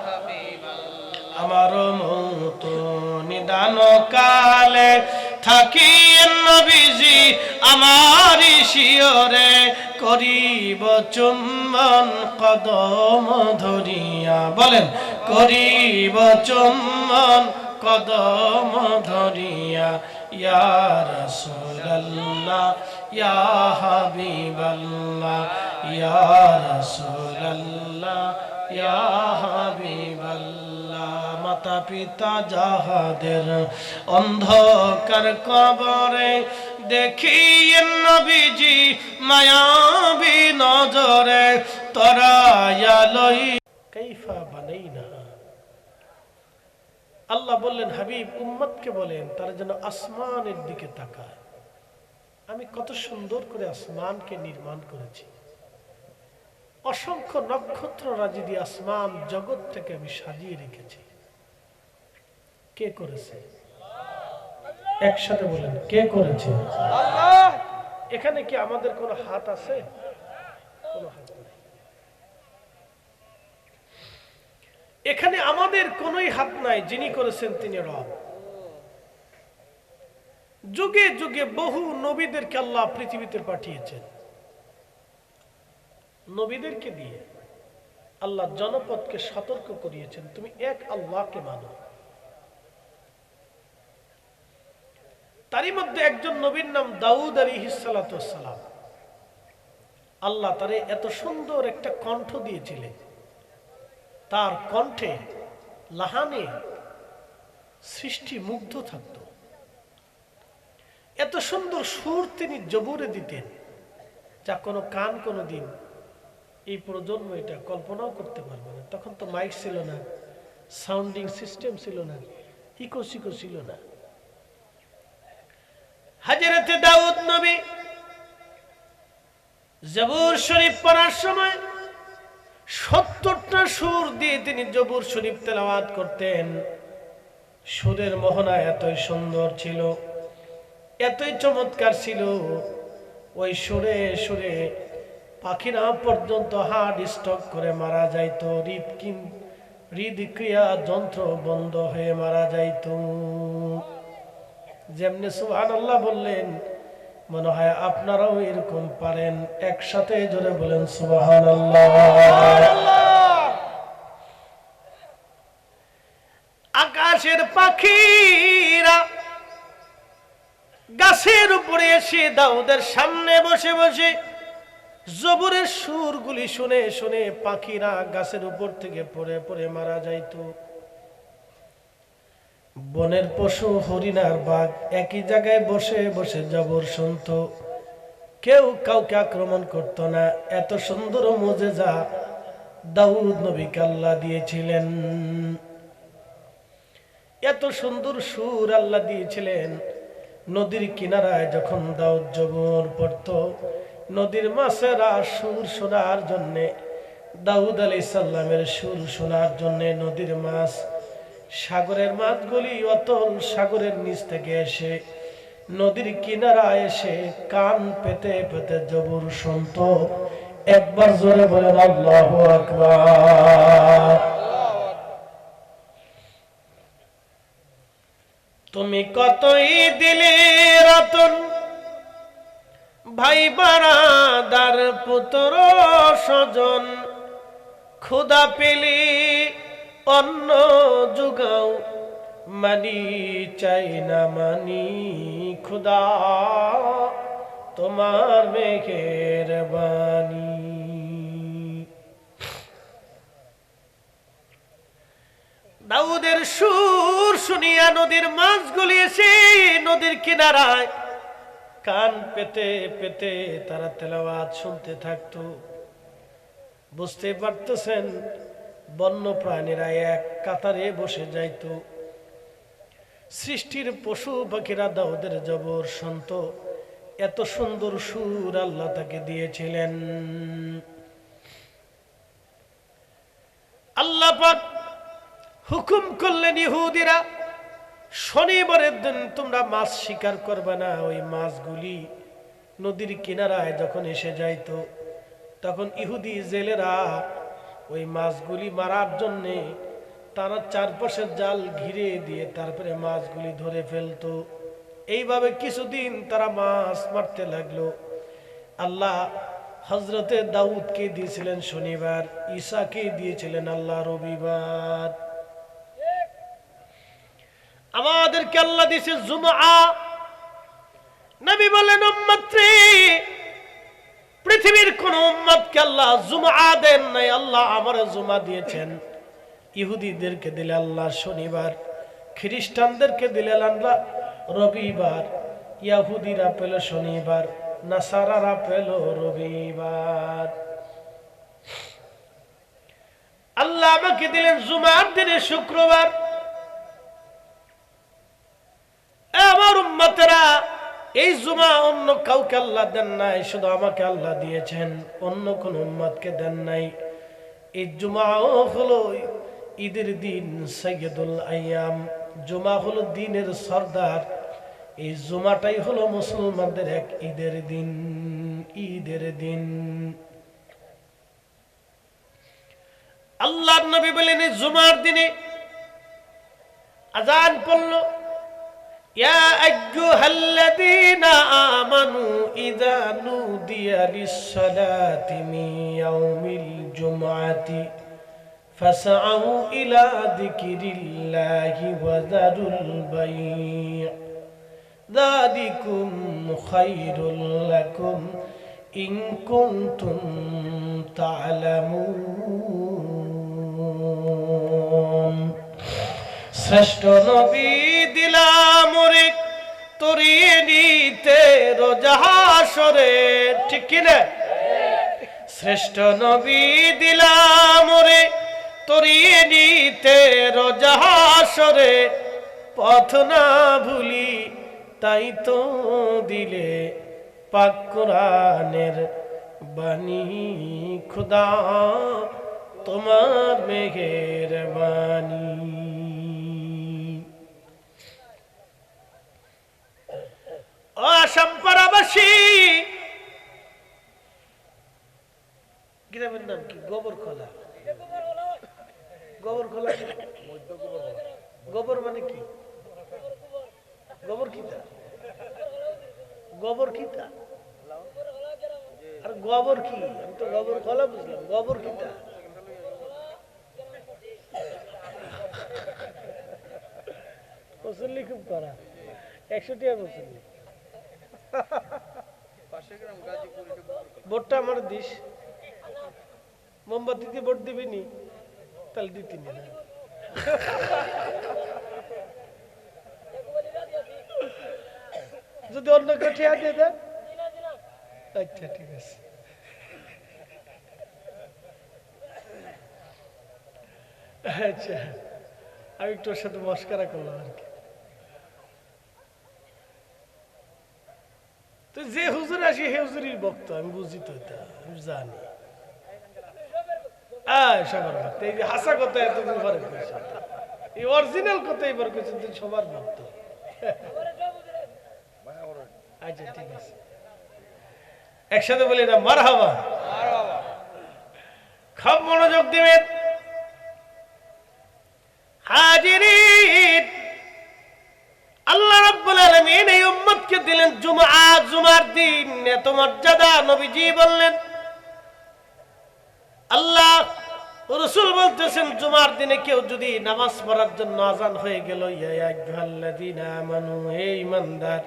হাবিবাল্লাহ। আমার মত নিদান কালে থাকি নবীজি আমার শিয়রে করিব চুম্বন কদম ধরিয়া, বলেন করিব চুম্বন কদম ধরিয়া। ইয়া রাসূলুল্লাহ ইয়া হাবিবাল্লাহ ইয়া রাসূলুল্লাহ ইয়া হাবিবাল্লাহ। মাতা পিতা যাহাদের অন্ধকার কবরে দেখি নবীজি মায়াবী নজরে তরায়া লই কাইফা বানাইনা। আল্লাহ বললেন হাবিব উম্মতকে বলেন তারা যেন আসমানের দিকে তাকায়, আমি কত সুন্দর করে আসমানকে নির্মাণ করেছি, অসংখ্য নক্ষত্র রাজি দিয়ে আসমান জগৎ থেকে আমি সাজিয়ে রেখেছি। কে করেছে? একসাথে বলেন কে করেছে? আল্লাহ। এখানে কি আমাদের কোনো হাত আছে? কোনো হাত নেই। এখানে আমাদের কোনোই হাত নাই, যিনি করেছেন তিনি রব। যুগে যুগে বহু নবীদেরকে আল্লাহ পৃথিবীতে পাঠিয়েছেন, নবীদেরকে দিয়ে আল্লাহ জনপদকে সতর্ক করিয়েছেন তুমি এক আল্লাহকে মানো। তারই মধ্যে একজন নবীর নাম দাউদ আলাইহিস সালাতু ওয়াস সালাম। আল্লাহ তারে এত সুন্দর একটা কণ্ঠ দিয়েছিলেন, তার কণ্ঠে লাহানে সৃষ্টি মুগ্ধ থাকত, এত সুন্দর সুর তিনি জবুরে দিতেন যা কোনো কান কোনো দিন এই প্রজন্ম এটা কল্পনাও করতে পারবে না। তখন তো মাইক ছিল না, সাউন্ডিং সিস্টেম ছিল না, ইকো সিকো ছিল না। হযরত দাউদ নবী জবুর শরীফ পড়ার সময় ৭০টা সুর দিয়ে তিনি জবুর শরীফ তেলাওয়াত করতেন। সুরের মোহনা এতই সুন্দর ছিল, এতই চমৎকার ছিল, ওই সুরে সুরে পাখিরা পর্যন্ত হার্ট স্ট্রোক করে মারা যাইত, হৃদক্রিয়া যন্ত্র বন্ধ হয়ে মারা যাইত। যেমনি সুবহানাল্লাহ বললেন, মনে হয় আপনারাও এরকম পারেন। একসাথে জোরে বলেন সুবহানাল্লাহ। আকাশের পাখিরা গাছের উপরে এসে দাউদের সামনে বসে বসে জবরের সুরগুলি শুনে শুনে পাখিরা গাছের উপর থেকে পড়ে পড়ে মারা যাইত। বনের পশু হরিণ আর বাঘ একই জায়গায় বসে বসে জবর শুনত, কেউ কাউকে আক্রমণ করত না। এত সুন্দর মুজিজা দাউদ নবীকে আল্লাহ দিয়েছিলেন, এত সুন্দর সুর আল্লাহ দিয়েছিলেন। নদীর কিনারায় যখন দাউদ জবর পড়ত, নদীর মাছেরা সুর শোনার জন্যে, দাউদ আলাইহিস সালামের সুর শোনার জন্যে নদীর মাছ, সাগরের মাছগুলি অতল সাগরের নিচ থেকে এসে নদীর কিনারায় এসে কান পেতে পেতে জবর শুনত। একবার জোরে বলেন আল্লাহু আকবার। তুমি কতই দিলে রতন ভাই বারাদার পুত্র স্বজন ক্ষুধা পেলে অন্ন জুগাও মানি চাই না মানি খুদা তোমার মেহেরবানি। দাউদের সুর শুনিয়া নদীর মাছগুলি এসে নদীর কিনারায় কান পেতে পেতে তারা তেলাওয়াত শুনতে থাকতো। বুঝতে পারতেছেন বন্য প্রাণীরা এক কাতারে বসে যাইত। সৃষ্টির পশু পাখিরা দাউদের জবর শুনত। এত সুন্দর সুর আল্লাহ তাকে দিয়েছিলেন। আল্লাহ পাক হুকুম করলেন ইহুদিরা শনিবারের দিন তোমরা মাছ শিকার করবে না। ওই মাছগুলি নদীর কিনারায় যখন এসে যাইত তখন ইহুদি জেলেরা ওই মাছগুলি মারার জন্যে তারা চারপাশে জাল ঘিরে দিয়ে তারপরে মাছগুলি ধরে ফেলতো। এইভাবে কিছুদিন তারা মাছ মারতে লাগলো। আল্লাহ হযরতে দাউদকে দিয়েছিলেন শনিবার, ঈসাকে দিয়েছিলেন আল্লাহ রবিবার, আমাদেরকে আল্লাহ দিয়েছে জুমআ। নবী বলেন উম্মতরে পৃথিবীর কোন উম্মতকে আল্লাহ জুমআ দেন নাই, আল্লাহ আমারে জুমআ দিয়েছেন। ইহুদিদেরকে দিলে আল্লাহ শনিবার, খ্রিস্টানদেরকে দিলেন আল্লাহ রবিবার, ইহুদিরা পেল শনিবার, নাসারারা পেল রবিবার। আল্লাহ আমাকে দিলেন জুমার দিনে শুক্রবার। আমার উম্মতেরা এই জুমা অন্য কাউকে আল্লাহ দেন নাই, শুধু আমাকে আল্লাহ দিয়েছেন, অন্য কোন উম্মতকে দেন নাই। এই জুমাও হলো ঈদের দিন, সাইয়্যিদুল আইয়াম। জুমা হলো দিনের সরদার। এই জুমাটাই হলো মুসলমানদের এক ঈদের দিন, ঈদের দিন। আল্লাহর নবী বলেন এই জুমার দিনে আযান পড়ল, ইয়া আইয়ুহাল্লাযীনা আমানু ইযা নুদিয়া লিস-সালাতি মিন ইয়াউমিল জুমআতি ফাসআউ ইলা যিকরিল্লাহি ওয়া যারুল বাই'। যালিকুম খায়রুল লাকুম ইন কুনতুম তা'লামুন। শ্রেষ্ঠ নবী দিলাম রে তরিয়ে নিতে রোজা হাসরে, ঠিক কি না? শ্রেষ্ঠ নবী দিলাম রে তরিয়ে নিতে রোজা হাসরে, পথ না ভুলি তাই তো দিলে পাক কোরআনের বাণী, খুদা তোমার মেহেরবানি। ও আসামপাড়াবাসী, গ্রামের নাম কি? গোবরখোলা। গোবরখোলা গোবর মানে কি? গোবর কিতা? গোবর কিতা? আর গোবর কি? আমি তো গোবর খোলা বুঝলাম, গোবর কিতা? মুসল্লি খুব করা, 100 টাকা মুসল্লি। ভোটটা আমার দিস, মোমবাতিতে ভোট দিবি নি? তাহলে দিতি না। যদি অন্য কেউ ঠিয়া দিয়ে দেন, আচ্ছা ঠিক আছে। আচ্ছা, আমি একটু ওর সাথে মস্করা করলাম আর কি। তো যে হুজুর আসি হে হুজুরির ভক্ত, আমি বুঝি তো এটা, আমি জানি। সবার ভক্ত, এই যে হাসা কথা এতদিন পরে কইছে, এই অরিজিনাল কথা এবার কইছে যে সবার ভক্ত। আচ্ছা ঠিক আছে, একসাথে বলি না মারহাবা। খুব মনোযোগ দিবেন হাজিরিন। আল্লাহ রাব্বুল আলামিন এই উম্মতকে দিলেন জুমআ, জুমার দিন এত মর্যাদা। নবীজি বললেন আল্লাহ রাসূল বলতেছেন জুমার দিনে কেউ যদি নামাজ পড়ার জন্য আযান হয়ে গেল, ইয়া আইয়ুহাল্লাযীনা আমানু, হে ঈমানদার,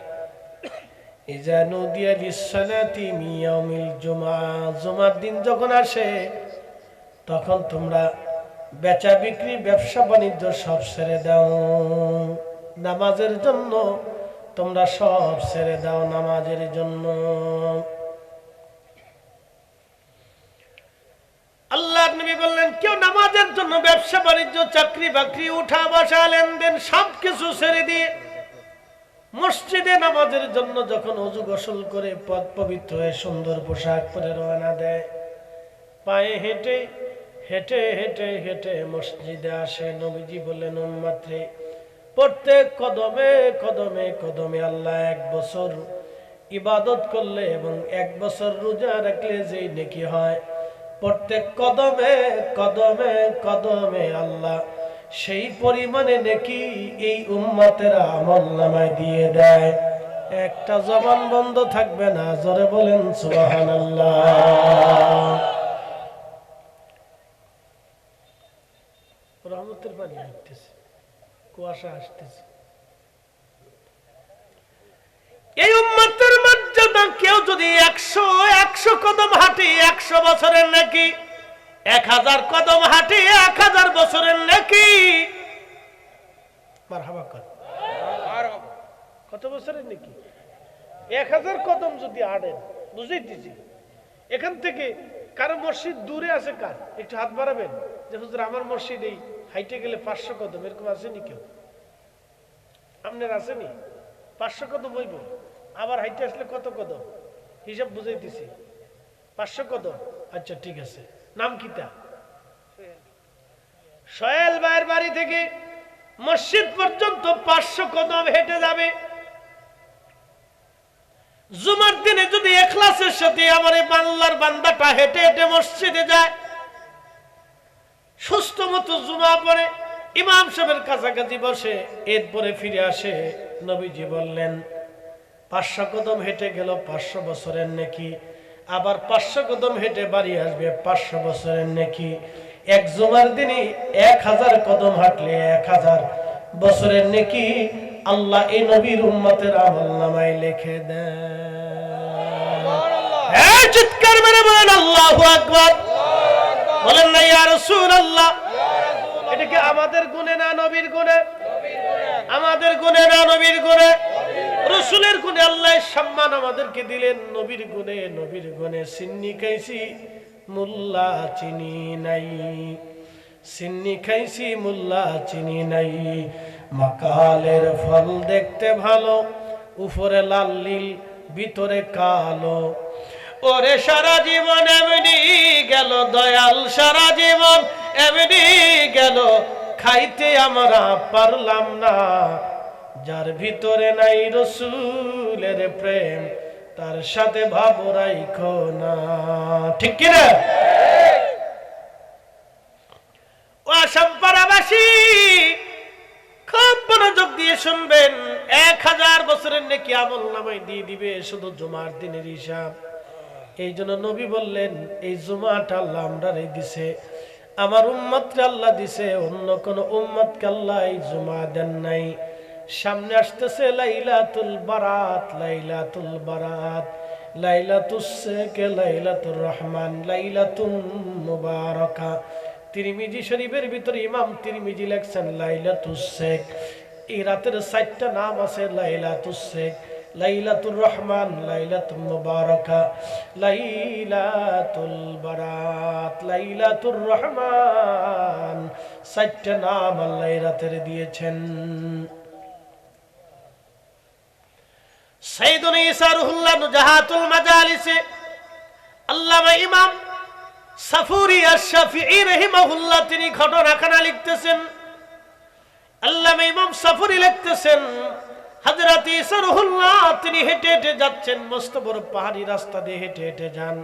ইযা নুদিয়া লিস-সালাতি মিন ইয়াউমিল জুমআ, জুমার দিন যখন আসে তখন তোমরা বেচা বিক্রি ব্যবসা বাণিজ্য সব ছেড়ে দাও, নামাজের জন্য তোমরা সব ছেড়ে দাও, নামাজের জন্য। আল্লাহর নবী বললেন কেউ নামাজের জন্য ব্যবসা বাণিজ্য চাকরি বাকরি উঠা বসা লেনদেন সবকিছু ছেড়ে দিয়ে মসজিদে নামাজের জন্য যখন ওযু গোসল করে পদ পবিত্র হয়ে সুন্দর পোশাক পরে রওনা দেয়, পায়ে হেঁটে হেঁটে হেঁটে হেঁটে মসজিদে আসে, নবীজি বললেন উম্মত রে, প্রত্যেক কদমে কদমে কদমে আল্লাহ 1 বছর ইবাদত করলে এবং 1 বছর রোজা রাখলে যেই নেকি হয়, প্রত্যেক কদমে কদমে কদমে আল্লাহ সেই পরিমাণে নেকি এই উম্মতের আমলনামায় দিয়ে দেয়। একটা জবান বন্ধ থাকবে না, জোরে বলেন সুবহানাল্লাহ। রহমতের পানি আসতেছে, কুয়াশা আসতেছে। এই উম্মতের মর্যাদা কেউ যদি 100 কদম হাঁটে 100 বছরের নেকি, 1000 কদম হাঁটে 1000 বছরের নেকি। মারহাবা কর, কত বছরের নেকি? 1000 কদম যদি হাঁটেন, বুঝেই দিছি। এখান থেকে কারো মসজিদ দূরে আছে, কার একটু হাত বাড়াবেন যে হুজুর আমার মসজিদ এই হাইটে গেলে 500 কদম, এরকম আসেনি কেউ? আপনার আসেনি? 500 কদম হইব, আবার হাইটে আসলে কত কদম হিসাব বুঝাইতেছি। 500 কদম, আচ্ছা ঠিক আছে। নাম কিতা? সোহেল ভাইয়ের বাড়ি থেকে মসজিদ পর্যন্ত 500 কদম হেঁটে যাবে। জুমার দিনে যদি ইখলাসের সাথে আমার এই বাংলার বান্দাটা হেঁটে হেঁটে মসজিদে যায়, সুস্থ মতো জুমা পড়ে ইমাম সাহেবের কাছাকাছি বসে, এরপরে ফিরে আসে, নবীজি বললেন 500 কদম হেঁটে গেল 500 বছরের নেকি, আবার 500 কদম হেঁটে বাড়ি আসবে 500 বছরের নেকি। এক জুমার দিনে 1000 কদম হাঁটলে 1000 বছরের নেকি আল্লাহ এই নবীর উম্মতের আমলনামায় লিখে দেন। হ্যাঁ, চিৎকার মেরে বলেন আল্লাহু আকবার। বলেন না ইয়া রাসূলুল্লাহ। এটা কি আমাদের গুণে না নবীর গুণে? আমাদের গুণে না নবীর গুণে? রাসূলের গুণে আল্লাহ সম্মান আমাদেরকে দিলেন, নবীর গুণে নবীর গুণে। সিন্নি খাইছি মুল্লা চিনি নাই, সিন্নি খাইছি মুল্লা চিনি নাই, মাকালের ফল দেখতে ভালো, উপরে লাল নীল ভিতরে কালো, ওরে সারা জীবন এমনি গেল দয়াল, সারা জীবন এমনি গেল, খাইতে আমরা পারলাম না, যার ভিতরে নাই রাসূলের প্রেম তার সাথে ভাব রাইখো না। ঠিক কি না? ও আসামপাড়াবাসী খুব মনোযোগ দিয়ে শুনবেন, 1000 বছরের নেকি আমলনামায় দিয়ে দিবে শুধু জুমার দিনের হিসাব। এই জন্য নবী বললেন এই জুমাটা আল্লাহ আমরারে দিছে, আমার উম্মতকে আল্লাহ দিছে, অন্য কোন উম্মতকে আল্লাহ এই জুমা দেন নাই। সামনে আসতেছে লাইলাতুল বারাত, লাইলাতুল বারাত, লাইলাতুস শেখ, লাইলাতুর রহমান, লাইলাতুন মুবারাকা। তিরমিজি শরীফের ভিতরে ইমাম তিরমিজি লেখছেন লাইলাতুস শেখ। এই রাতের 4টা নাম আছে, লাইলাতুস শেখ, লাইলাতুর রহমান, লাইলাতুল মুবারাকা, লাইলাতুল বারাত, লাইলাতুর রহমান। 4টা নাম আল্লাহ এই রাতের দিয়েছেন। সাইয়্যিদুনা ঈসা রুহুল্লাহ নুজাহাতুল মাজালিসে আল্লামা ইমাম সাফুরি আশ-শাফিঈ রাহিমাহুল্লাহ তিনি ঘটনাখানা লিখতেছেন। আল্লামা ইমাম সাফুরি লিখতেছেন হযরত ঈসা রুহুল্লাহ তিনি হেঁটে হেঁটে যাচ্ছেন, মস্ত বড় পাহাড়ি রাস্তা দিয়ে হেঁটে হেঁটে যান,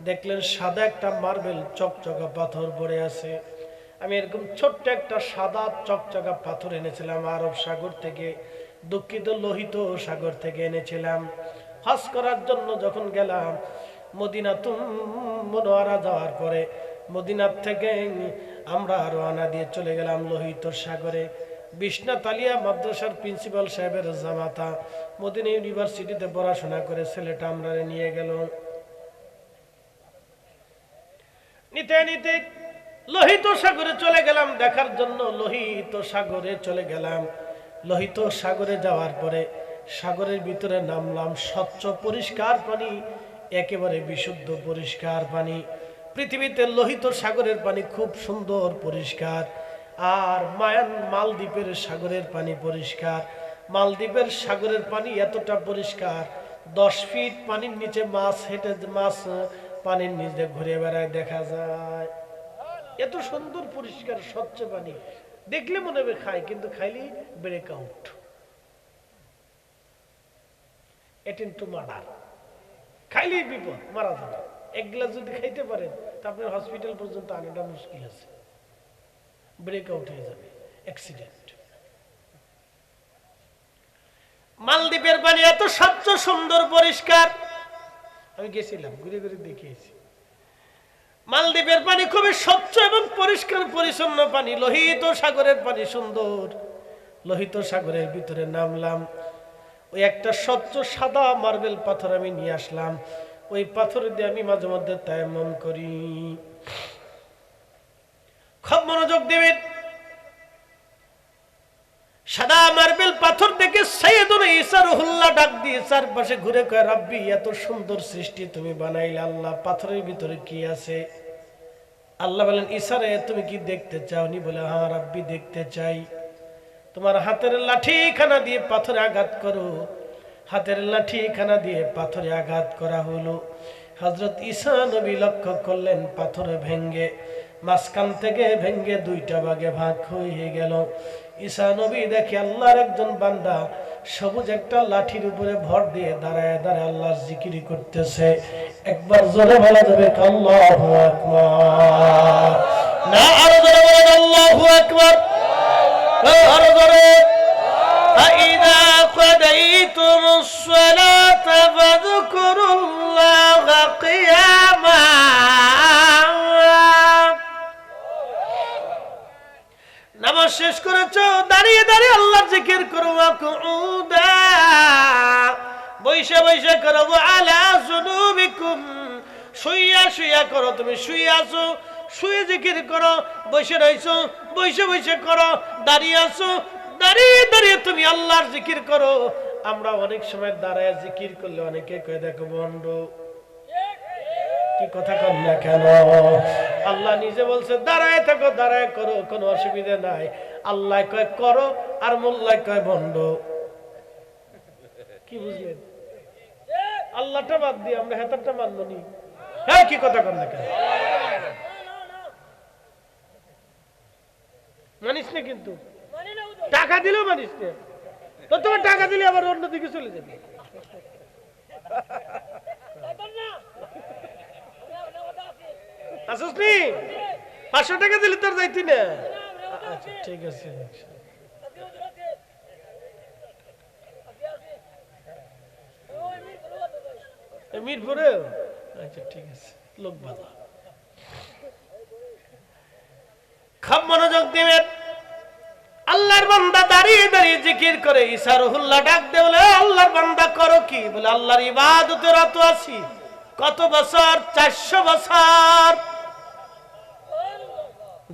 দেখলেন সাদা একটা মার্বেল চকচকা পাথর পড়ে আছে। আমি এরকম ছোট্ট একটা সাদা চকচকা পাথর এনেছিলাম আরব সাগর থেকে, দুঃখিত লোহিত সাগর থেকে এনেছিলাম। হজ করার জন্য যখন গেলাম, মদিনাতুল মুনাওয়ারা যাওয়ার পরে মদিনার থেকে আমরা রওনা দিয়ে চলে গেলাম লোহিত সাগরে। বিশ্বনাথ আলিয়া মাদ্রাসার প্রিন্সিপাল সাহেবের জামাতা মদিনা ইউনিভার্সিটিতে পড়াশোনা করে ছেলেটা আমরা নিয়ে গেল। নিতে নিতে লোহিত সাগরে চলে গেলাম দেখার জন্য। লোহিত সাগরে চলে গেলাম। লোহিত সাগরে যাওয়ার পরে সাগরের ভিতরে নামলাম। স্বচ্ছ পরিষ্কার পানি, একেবারে বিশুদ্ধ পরিষ্কার পানি। পৃথিবীতে লোহিত সাগরের পানি খুব সুন্দর পরিষ্কার। আর মালদ্বীপের সাগরের পানি পরিষ্কার। মালদ্বীপের সাগরের পানি এতটা পরিষ্কার, 10 ফিট পানির নিচে মাছ পানির নিচে ঘুরে বেড়ায় দেখা যায়। এত সুন্দর পরিষ্কার স্বচ্ছ পানি, দেখলে মনে হবে খাই, কিন্তু খাইলে break out, attempt to murder, খাইলেই বিপদ, মারা যাবে। এক গ্লাস যদি খাইতে পারেন তা আপনার হসপিটাল পর্যন্ত আনাটা মুশকিল আছে, ব্রেক আউট হয়ে যাবে, অ্যাক্সিডেন্ট। মালদ্বীপের পানি এত স্বচ্ছ সুন্দর পরিষ্কার, আমি গেছিলাম, ঘুরে ঘুরে দেখিয়েছি। মালদ্বীপের পানি খুবই স্বচ্ছ এবং পরিষ্কার পরিচ্ছন্ন পানি। লোহিত সাগরের পানি সুন্দর। লোহিত সাগরের ভিতরে নামলাম। ওই একটা স্বচ্ছ সাদা মার্বেল পাথর আমি নিয়ে আসলাম। ওই পাথর দিয়ে আমি মাঝে মধ্যে তায়াম্মুম করি। খুব মনোযোগ দেবেন। সাদা মার্বেল পাথর দেখে সাইয়েদুনা ঈসা রুহুল্লাহ ডাক দিয়ে চারপাশে ঘুরে কয়, রাব্বি, এত সুন্দর সৃষ্টি তুমি বানাইলে আল্লাহ, পাথরের ভিতরে কি আছে? আল্লাহ বলেন, ঈসা রে, তুমি কি দেখতে চাও? নি বলে, হ্যাঁ রাব্বি, দেখতে চাই। তোমার হাতের লাঠি খানা দিয়ে পাথরে আঘাত করো। হাতের লাঠি খানা দিয়ে পাথরে আঘাত করা হলো। হযরত ঈসা নবী লক্ষ্য করলেন পাথর ভেঙ্গে, মাঝখান থেকে ভেঙ্গে 2টা ভাগে ভাগ হয়ে গেল। ঈসা নবী দেখে আল্লাহর একজন বান্দা সবুজ একটা লাঠির উপরে ভর দিয়ে দাঁড়ায় দাঁড়ায় আল্লাহর জিকির করতেছে। একবার জোরে বলা যাবে আল্লাহু আকবার? না, আরো জোরে বলেন আল্লাহু আকবার। আরো জোরে। فإذا قضيتم الصلاة فاذكروا الله قياما। নামাজ শেষ করেছো, দাঁড়িয়ে দাঁড়িয়ে আল্লাহর জিকির করো। ওয়াকুউদা, বৈশা বৈশা করো। আলা জুনুবিকুম, শুইয়া শুইয়া করো। তুমি শুয়ে আছো, শুয়ে জিকির করো। বসে রইছো, বসে বসে করো। দাঁড়িয়ে আছো, দাঁড়িয়ে দাঁড়িয়ে তুমি আল্লাহর জিকির করো। আমরা অনেক সময় দাঁড়ায় জিকির করলে অনেকে কয়ে, দেখো বন্ড, কি কথা কর না কেন? আল্লাহ নিজে বলছে দাঁড়ায় থাকো, দাঁড়ায় করো, কোনো অসুবিধা নাই। আল্লাহ কয় করো, আর মোল্লায় কয় বন্ড। কি বুঝলেন? আল্লাহটা বাদ দিয়ে আমরা হেতারটা মানব নি। হ্যাঁ, কি কথা কর না কেন? মানিস না, কিন্তু টাকা দিলেও মানিস না। তো তোমার টাকা দিলে আবার অন্যদিকে চলে যাবে। আসুস নি, 500 টাকা দিলে তোর যাইতি না। আচ্ছা ঠিক আছে, মিরপুরে। আচ্ছা ঠিক আছে, লোক ভালো। খুব মনোযোগ দিবেন। আল্লাহর বান্দা দাঁড়িয়ে দাঁড়িয়ে জিকির করে। ঈসা রুহুল্লাহ ডাক দে, বলে, আল্লাহর বান্দা করো কি? বলে, আল্লাহর ইবাদতে রত আছি। কত বছর? 400 বছর।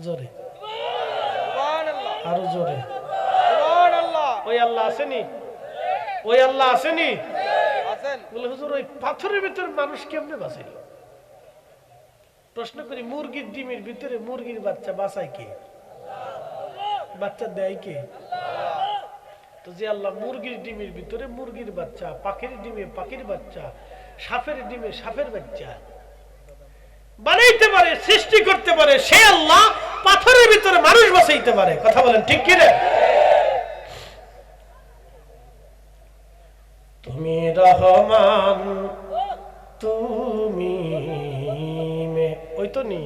জোরে, আরো জোরে। ওই আল্লাহ আসেনি? ওই আল্লাহ আসেনি? বলে, হুজুর, ওই পাথরের ভিতরে মানুষ কেমনে বাঁচাইল? প্রশ্ন করি, মুরগির ডিমের ভিতরে মুরগির বাচ্চা বাঁচায় কে? বাচ্চা দেয় কে? তো যে আল্লাহ মুরগির ডিমের ভিতরে মুরগির বাচ্চা, পাখির ডিমে পাখির বাচ্চা, সাপের ডিমে সাপের বাচ্চা বানাইতে পারে, সৃষ্টি করতে পারে, সে আল্লাহ পাথরের ভিতরে মানুষ বাঁচাইতে পারে। কথা বলেন ঠিক কি না? তুমি রহমান, তুমি ওই তো নি,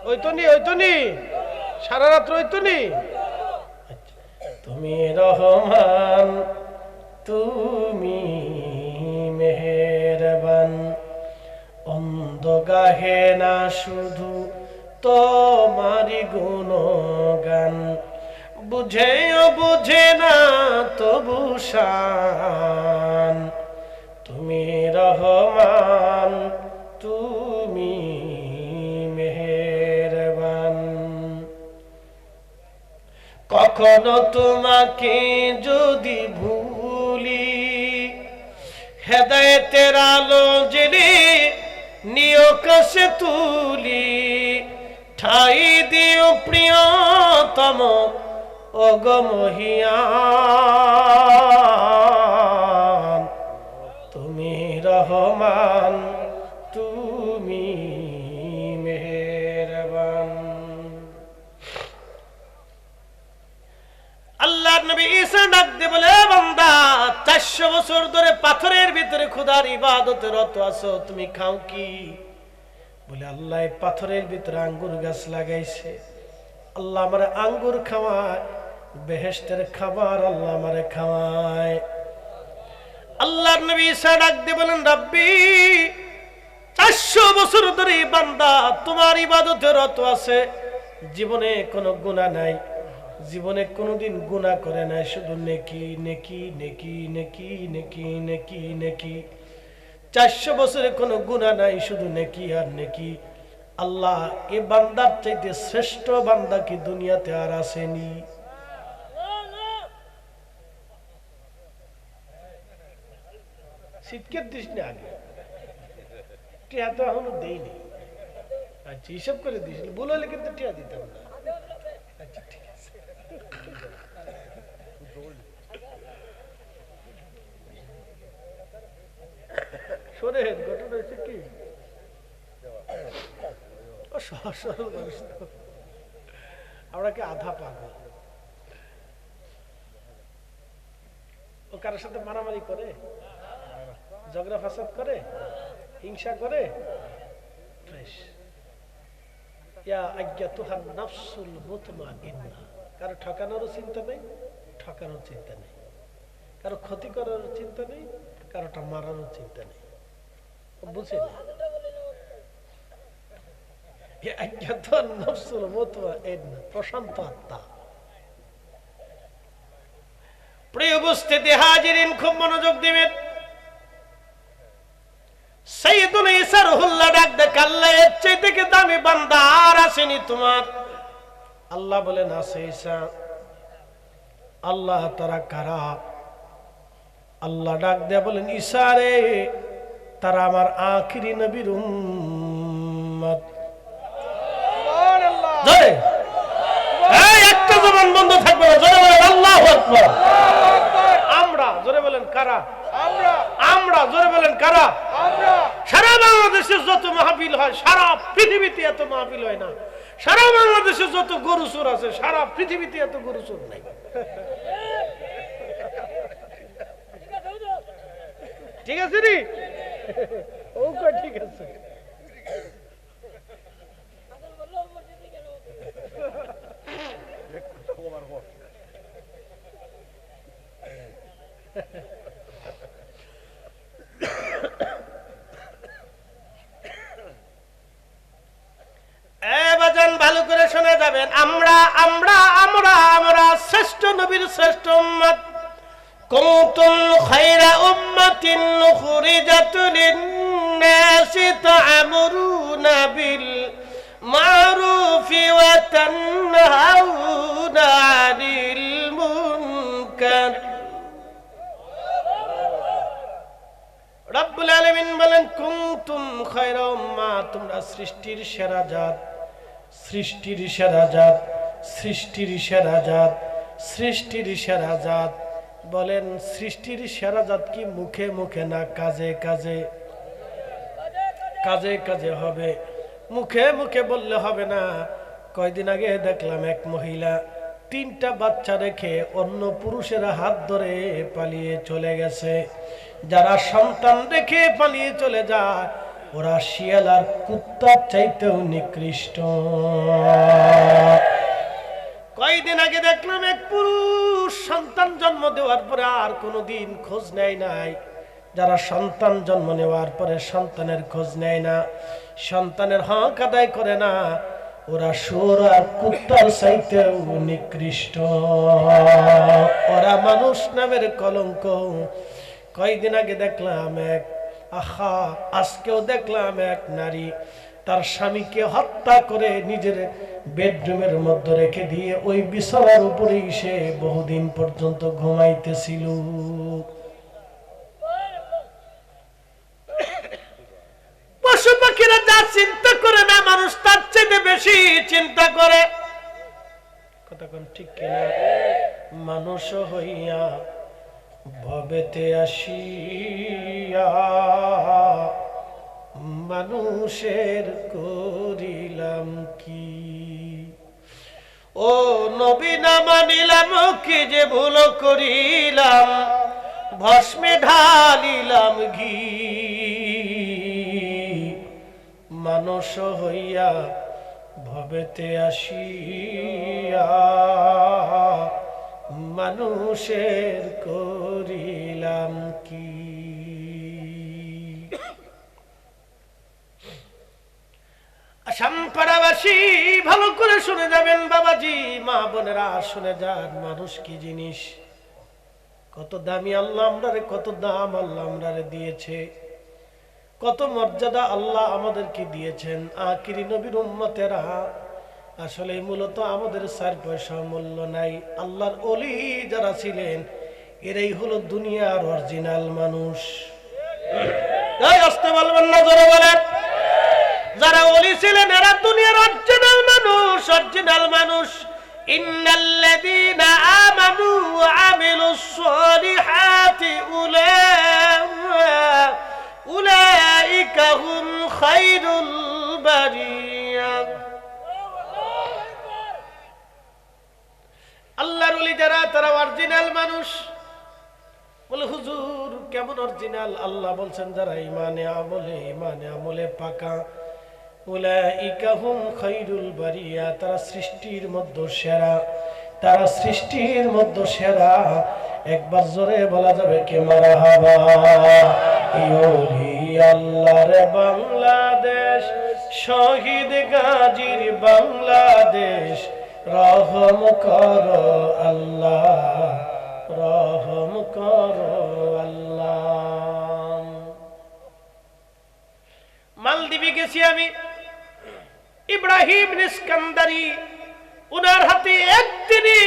ওই তো নি, ওই তো নি, সারা রাত্র ওই তো নি। তুমি রহমান, তুমি মেহেরবান, মন্দ গাহে না শুধু তোমারি গুণগান, বুঝেও বুঝে না তবু শান, তুমি রহমান তুমি মেহেরবান। কখনো তোমাকে যদি ভুলি, হেদায়েতের আলো জেনে নিয় কাছে তুলি, ঠাই দিও প্রিয়তম অগমহিয়ান, তুমি রহমান তুমি মেহেরবান। আল্লাহর নবী ঈসা ডাক দিয়ে বলে, বান্দা 400 বছর ধরে পাথরের ভিতরে খোদার ইবাদতে রত আছো, তুমি খাও কি? বলে আল্লাহ পাথরের ভিতরে আঙ্গুর গাছ লাগাইছে, আল্লাহ আমারে আঙ্গুর খাওয়ায়, বেহেশতের খাবার আল্লাহ আমারে খাওয়ায়। আল্লাহর নবী ঈসা ডাক দিয়ে বলেন, রাব্বি 400 বছর ধরে বান্দা তোমার ইবাদতে রত আছে, জীবনে কোনো গুনাহ নাই, জীবনে কোনোদিন গুনাহ করে নাই, শুধু নেকি নেকি নেকি নেকি নেকি নেকি নেকি। 400 বছরে কোনো গুনাহ নাই, শুধু নেকি আর নেকি। আল্লাহ এ বান্দার চাইতে শ্রেষ্ঠ বান্দা কি দুনিয়াতে আর আসেনি? শীতকের দিস না, আগে টিয়া তো এখনো দেয়নি। আচ্ছা হিসাব করে দিস, বলে হলে কিন্তু টিয়া দিতাম না। আচ্ছা ঠিক আছে, শোনেন ঘটনা হচ্ছে কি, আমরা কি আধা পাগল, ও কারোর সাথে মারামারি করে, ঝগড়া ফাসাদ করে, হিংসা করে, কারো ঠকানোর চিন্তা নেই, ঠকানোর চিন্তা নেই, কারো ক্ষতি করার চিন্তা নেই, কারোটা মারার চিন্তা নেই, বুঝে না। প্রশান্ত আত্মা। প্রিয় উপস্থিতি হাজিরিন, খুব মনোযোগ দিবেন। সাইয়্যিদুল ঈসা রুহুল্লাহ ডাক দেখ, আল্লাহ এর চাইতে কি দামি বান্দা আর আসেনি তোমার? আল্লাহ বলেন, আছে ঈসা। আল্লাহ তারা কারা? আল্লাহ ডাক দেয়া বলেন, ঈসা রে, তারা আমার আখিরি নবীর উম্মত। জোরে এই একটা জবান বন্ধ থাকবে না, জোরে বলেন আল্লাহু আকবার। আমরা জোরে বলেন কারা? আমরা। আমরা জোরে বলেন কারা? আমরা। সারা বাংলাদেশে যত মাহফিল হয়, সারা পৃথিবীতে এত মাহফিল হয় না। সারা বাংলাদেশে যত গরু চোর আছে, সারা পৃথিবীতে এত গরু চোর নাই। ঠিক আছে রে? ও ঠিক আছে। ভালো করে শোনা যাবেন, আমরা আমরা আমরা আমরা শ্রেষ্ঠ নবীর শ্রেষ্ঠ উম্মত। কুনতুম খায়রা উম্মাতিন উখরিজাত লিন-নাসি তা'মুরুনা বিল মা'রুফি ওয়া তানহাউনা 'আনিল মুনকার। রব্বুল আলামিন বলেন, কুনতুম খায়রা উম্মাহ, তোমরা সৃষ্টির সেরা জাত, সৃষ্টির সেরা জাত, সৃষ্টির সেরা জাত, সৃষ্টির সেরা জাত। বলেন সৃষ্টির সেরা জাত কি মুখে মুখে না কাজে কাজে? কাজে কাজে হবে, মুখে মুখে বললে হবে না। কয়দিন আগে দেখলাম এক মহিলা 3টা বাচ্চা রেখে অন্য পুরুষেরা হাত ধরে পালিয়ে চলে গেছে। যারা সন্তান রেখে পালিয়ে চলে যায়, ওরা শিয়াল আর কুত্তার চাইতেও নিকৃষ্ট। কয়দিন আগে দেখলাম এক পুরুষ সন্তান জন্ম দেওয়ার পরে আর কোনোদিন খোঁজ নেয় নাই, যারা সন্তান জন্ম নেওয়ার পরে সন্তানের খোঁজ নেয় না, সন্তানের হক আদায় করে না, ওরা শুয়োর আর কুত্তার চাইতেও নিকৃষ্ট। ওরা মানুষ নামের কলঙ্ক। কয়েকদিন আগে দেখলাম আজকেও দেখলাম এক নারী তার স্বামীকে হত্যা করে নিজের বেডরুমের মধ্যে রেখে দিয়ে ওই বিছানার উপরেই সে বহুদিন পর্যন্ত ঘুমাইতেছিল। পশু পাখিরা যা চিন্তা করে না, মানুষ তার চেয়ে বেশি চিন্তা করে। কথা কোন ঠিক কিনা? মানুষ হইয়া ভবেতে আসিয়া মানুষের করিলাম কি? ও নবী না মানিলাম, কি যে ভুল করিলাম, ভস্মে ঢালিলাম ঘি। মানুষ হইয়া ভবেতে আসিয়া মানুষের করিলাম কি? আসামপাড়াবাসী ভালো করে শুনে যাবেন বাবাজি, মা বোনেরা শুনে যান। মানুষ কি জিনিস, কত দামি আল্লাহ আমরারে, কত দাম আল্লাহ আমরারে দিয়েছে, কত মর্যাদা আল্লাহ আমাদেরকে দিয়েছেন। আখিরি নবীর উম্মতেরা আসলে মূলত আমাদের 4 পয়সা মূল্য নাই। আল্লাহর ওলি যারা ছিলেন এরাই হলো দুনিয়ার অরিজিনাল মানুষ। আসতে বলবেন না, জোরে বলেন। যারা ওলি ছিলেন এরা দুনিয়ার অরিজিনাল মানুষ, অরিজিনাল মানুষ। ইন্নাল্লাযীনা আমানু ওয়া আমিলুস সালিহাতি উলাইকা হুম খায়রুল বারিয়া। আল্লাহর ওলি যারা, তারা অরিজিনাল মানুষ। বলে হুজুর কেমন অরিজিনাল? আল্লাহ বলছেন যারা ইমানে আমলে পাকা, উলাইকা হুম খায়রুল বারিয়া, তারা সৃষ্টির মধ্যে সেরা, তারা সৃষ্টির মধ্যে সেরা। একবার জোরে বলা যাবে কি মারহাবা। আল্লাহর বাংলাদেশ, শহীদ গাজীর বাংলাদেশ, রহম করো আল্লাহ, রহম করো আল্লাহ। মালদ্বীপে গেছি আমি, ইব্রাহিম ইস্কান্দারি, উনার হাতে একদিনই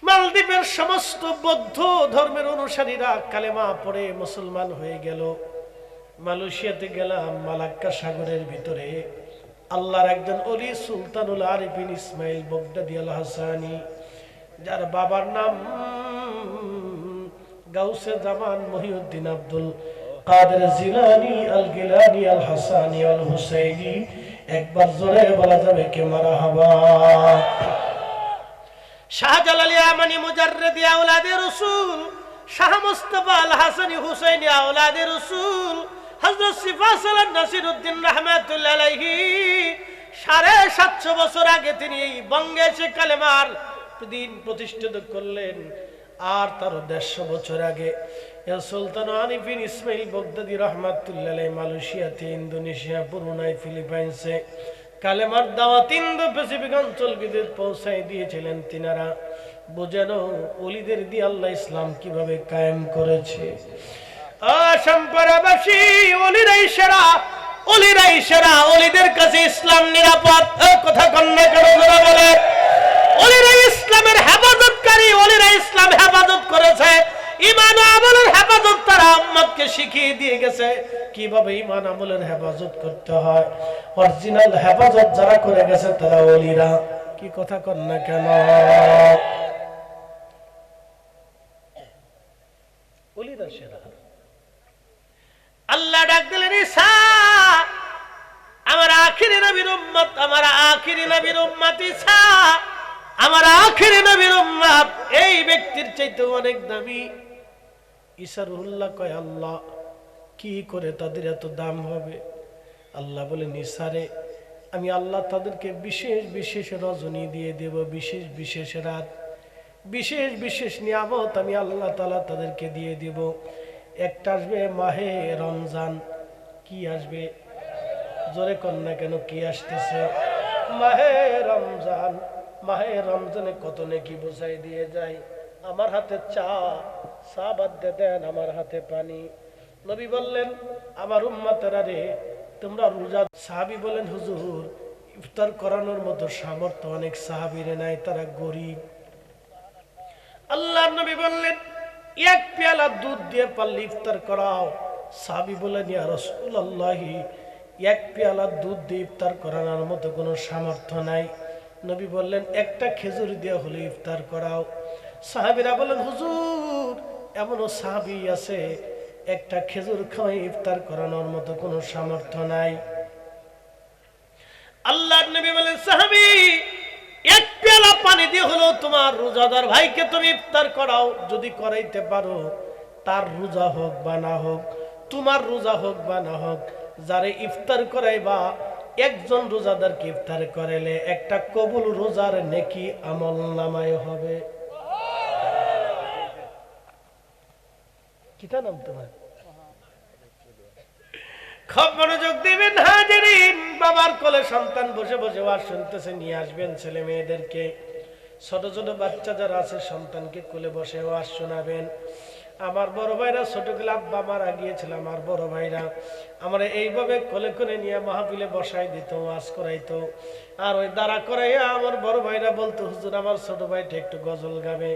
মালদ্বীপের সমস্ত বৌদ্ধ ধর্মের অনুসারীরা কালেমা পড়ে মুসলমান হয়ে গেল। মালয়েশিয়াতে গেলাম, মালাক্কা সাগরের ভিতরে আল্লাহর একজন ওলি সুলতানুল আরিফিন ইসমাইল বগদাদি আল হাসানি, যার বাবার নাম গাউসে জামান মহিউদ্দিন আব্দুল কাদের জিলানী আল গিলানী আল হাসানি আল হুসাইনি। একবার জোরে বলা যাবে কি মারহাবা। শাহজালাল ইয়ামানি মুজাররিদি আওলাদে রাসূল, শাহ মুস্তাফা আল হাসানি হুসাইনি আওলাদে রাসূল, হযরত সিফাসাল নাসিরউদ্দিন রাহমাতুল্লাহ আলাইহি 750 বছর আগে তিনি এই বঙ্গে এসে কালেমার দিন প্রতিষ্ঠিত করলেন। আর তার 150 বছর আগে সুলতান আরিফিন ইসমাইল বগদাদি রাহমাতুল্লাহ আলাইহি মালয়েশিয়াতে, ইন্দোনেশিয়া, ব্রুনাই, ফিলিপাইন্সে কালেমার দাওয়াত ইন্দো প্যাসিফিক অঞ্চলকে পৌঁছায় দিয়েছিলেন তিনারা। বুঝেন ওলিদের দিয়ে আল্লাহ ইসলাম কিভাবে কায়েম করেছে। সম্পরাবাসী ওলিরাই সেরা, ওলিরাই সেরা, ওলিদের কাছে ইসলাম নিরাপদ। কথা কন্যা কেন বলে? ওলিরাই ইসলামের হেফাজতকারী, ওলিরাই ইসলাম হেফাজত করেছে। ঈমান ও আমলের হেফাজত তারা উম্মতকে শিখিয়ে দিয়ে গেছে কিভাবে ঈমান আমলের হেফাজত করতে হয়। অরিজিনাল হেফাজত যারা করে গেছে তারা ওলিরা। কি কথা কন না কেন? ওলিরা সেরা। আল্লাহ ডাক দিলেন, ঈসা আমার আখিরি নবীর উম্মত, আমার আখিরি নবীর উম্মত ঈসা, আমার আখিরি নবীর উম্মত এই ব্যক্তির চাইতে অনেক দামি। ঈসা রুহুল্লাহ কয়, আল্লাহ কি করে তাদের এত দাম হবে? আল্লাহ বলেন, ঈসারে আমি আল্লাহ তাদেরকে বিশেষ বিশেষ রজনী দিয়ে দেব, বিশেষ বিশেষ রাত, বিশেষ বিশেষ নিয়ামত আমি আল্লাহ তাআলা তাদেরকে দিয়ে দেব। একটা আসবে মাহে রমজান। কি আসবে? জোরে কন্যা কেন? কি আসতেছে? মাহে রমজান। মাহে রমজানে কত নেকি বোঝাই দিয়ে যায়। আমার হাতে চা, চা বাদ দিয়ে দেন, আমার হাতে পানি। নবী বললেন, আমার উম্মতেরা রে, তোমরা রোজা। সাহাবী বলেন, হুজুর ইফতার করানোর মতো সামর্থ্য অনেক সাহাবীরে নাই, তারা গরিব। আল্লাহর নবী বললেন, এক পেয়ালা দুধ দিয়ে পারলে ইফতার করাও। সাহাবী বলেন, ইয়া রাসূলুল্লাহ, এক পেয়ালা দুধ দিয়ে ইফতার করানোর মতো কোনো সামর্থ্য নাই। নবী বললেন, একটা খেজুর দিয়ে হলে ইফতার করাও। সাহাবীরা বলেন, হুজুর এমনও সাহাবী আছে একটা খেজুর খাওয়াই ইফতার করানোর মতো কোনো সামর্থ্য নাই। আল্লাহর নবী বলেন, সাহাবী এক পেয়ালা পানি দিয়ে হলো তোমার রোজাদার ভাইকে তুমি ইফতার করাও। যদি করাইতে পারো, তার রোজা হোক বা না হোক, তোমার রোজা হোক বা না হোক, যারে ইফতার করাইবা একজন রোজাদারকে ইফতার করাইলে একটা কবুল রোজার নেকি আমল নামায় হবে। কিটা নাম তোমার? খুব মনোযোগ দিবেন হাজিরিন। বাবার কোলে সন্তান বসে বসে ওয়াজ শুনতেছে, নিয়ে আসবেন ছেলে মেয়েদেরকে। ছোট ছোট বাচ্চা যারা আছে সন্তানকে কোলে বসে ওয়াজ শোনাবেন। আমার বড় ভাইরা ছোটগুলো আব্বা মারা গিয়েছিল, আমার বড় ভাইরা আমার এইভাবে কোলে করে নিয়ে মাহফিলে বসাই দিত, ওয়াজ করাইতো। আর ওই দাঁড়া করাইয়া আমার বড় ভাইরা বলতো, হুজুর আমার ছোট ভাইটা একটু গজল গাবে।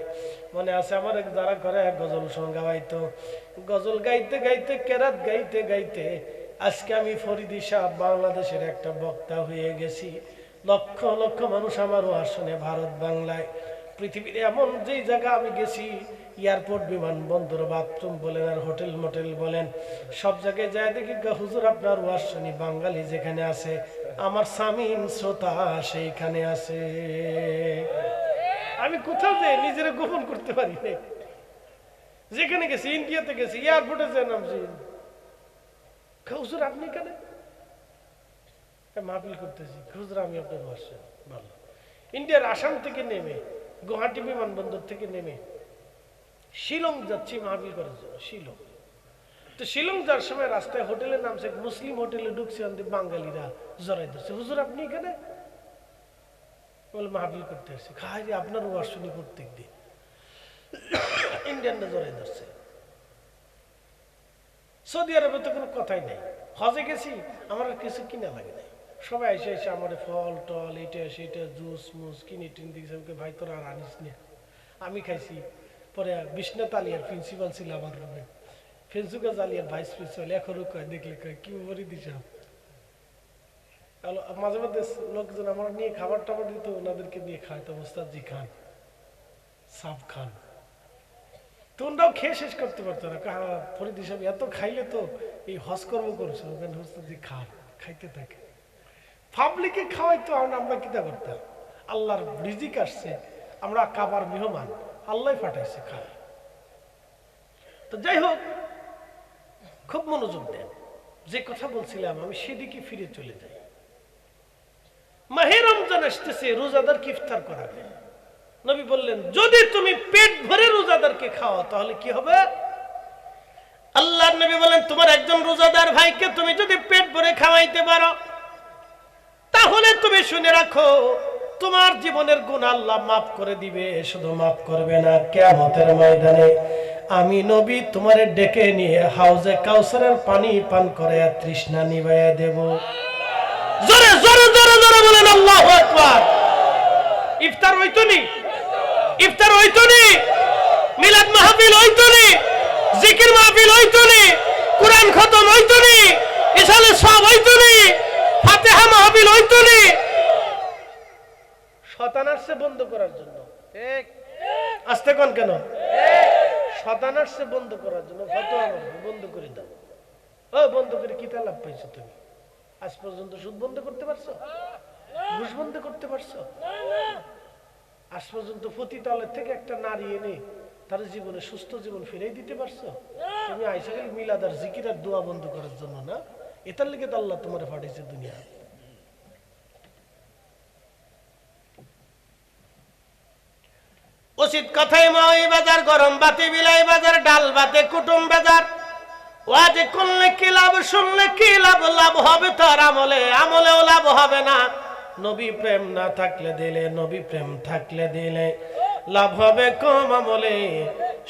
মনে আছে আমার এক দাঁড়া করে গজল সঙ্গ গাইতো। গজল গাইতে গাইতে, কেরাত গাইতে গাইতে আজকে আমি ফরিদি সাহেব বাংলাদেশের একটা বক্তা হয়ে গেছি। লক্ষ লক্ষ মানুষ আমার ওয়াজ শুনে ভারত বাংলায়। পৃথিবীর এমন যেই জায়গা আমি গেছি, এয়ারপোর্ট, বিমানবন্দর, বাথরুম বলেন আর হোটেল মোটেল বলেন, সব জায়গায় যায় দেখি হুজুর আপনার ওয়াজ শুনি। বাঙালি যেখানে আছে, আমার সামিন শ্রোতা সেইখানে আছে। আমি কোথাও যাই নিজেরা গোপন করতে পারি না। যেখানে গেছি, ইন্ডিয়াতে গেছি, এয়ারপোর্টে যে নামছি, হুজুর আপনি কেন মাহফিল করতেছি? হুজুর আমি আপনার ওয়াজ শুনি। ভালো। ইন্ডিয়ার আসাম থেকে নেমে, গুয়াহাটি বিমানবন্দর থেকে নেমে শিলং যাচ্ছি মাহফিল করার জন্য। শিলং তো শিলং যাওয়ার সময় রাস্তায় হোটেলের নামছে, মুসলিম হোটেলে ঢুকছে, বাঙালিরা জড়াই ধরছে, হুজুর আপনি এখানে? বলে মাহফিল করতে আসছে। খাই যে আপনার ওয়াজ শুনি প্রত্যেক দিন। ইন্ডিয়ানরা জড়াই ধরছে। সৌদি আরবে তো কোনো কথাই নাই। হজে গেছি, আমার আর কিছু কিনা লাগে নাই। সবাই এসে এসে আমার ফল টল এটা সেটা জুস মুস কিনে টিন দিয়েছে। ভাই তোরা আর আনিস না, আমি খাইছি। পরে বিশ্বনাথ আলিয়ার প্রিন্সিপাল ছিল আমার রুমে, ফেন্সুকাজ আলিয়ার ভাইস প্রিন্সিপাল, এখনো কয় দেখলে কয় কি বলি দিস। মাঝে মাঝে লোকজন আমার নিয়ে খাবার টাবার দিত, ওনাদেরকে নিয়ে খাইতো। মোস্তাদজি খান, সাব খান, তোমরাও খেয়ে শেষ করতে পারতো না। ফরিদ হিসাবে এত খাইলে তো এই হজ কর্ম করছো, মোস্তাদজি খান, খাইতে থাকে। পাবলিকে খাওয়াইতো, আমরা কিতা করতাম? আল্লাহর রিজিক আসছে, আমরা কাবার মেহমান, আল্লাহ পাঠাইছে খায়। তো যাই হোক, খুব মনোযোগ দেন। যে কথা বলছিলাম আমি সেদিকে ফিরে চলে যাই। মাহে রমজান আসতেছে, রোজাদারকে ইফতার করাবে। নবী বললেন, যদি তুমি পেট ভরে রোজাদারকে খাও তাহলে কি হবে? আল্লাহর নবী বলেন, তোমার একজন রোজাদার ভাইকে তুমি যদি পেট ভরে খাওয়াইতে পারো, তাহলে তুমি শুনে রাখো, তোমার জীবনের গুনাহ আল্লাহ মাফ করে দিবে। শুধু মাফ করবে না, কিয়ামতের ময়দানে আমি নবী তোমারে ডেকে নিয়ে হাউজে কাউসারের পানি পান করে তৃষ্ণা নিভাইয়া দেব। জোরে জোরে জোরে জোরে বলেন আল্লাহু আকবার। ইফতার হইতো নি? ইফতার হইতো নি? মিলাদ মাহফিল হইতো নি? জিকির মাহফিল হইতো নি? কুরআন খতম হইতো নি? ইসালে সব হইতো নি? ফাতিহা মাহফিল হইতো নি? শয়তান আসছে বন্ধ করার জন্য। ঠিক আস্তে কোন কেন? শয়তান আসছে বন্ধ করার জন্য। ফতোয়া বন্ধ করে দাও। ও বন্ধ করে কি লাভ পাইছো তুমি? আজ পর্যন্ত সুদ বন্ধ করতে পারছো? ঘুষ বন্ধ করতে পারছো? আজ পর্যন্ত পতিতালয় থেকে একটা নারী এনে তার জীবনে সুস্থ জীবন ফিরে দিতে পারছো? তুমি আইসা গেলে মিলাদ আর জিকির আর দোয়া বন্ধ করার জন্য না? এটার লেগে তো আল্লাহ তোমার পাঠাইছে দুনিয়া। উচিত কথাই ময় বাজার, গরম বাতি বিলাই বাজার, ডাল বাতে কুটুম বাজার। ওয়াজ করলে কি লাভ, শুনলে কি লাভ? লাভ হবে তার আমলে, আমলেও লাভ হবে না। নবী প্রেম না থাকলে দিলে, নবী প্রেম থাকলে দিলে লাভ হবে কম আমলে।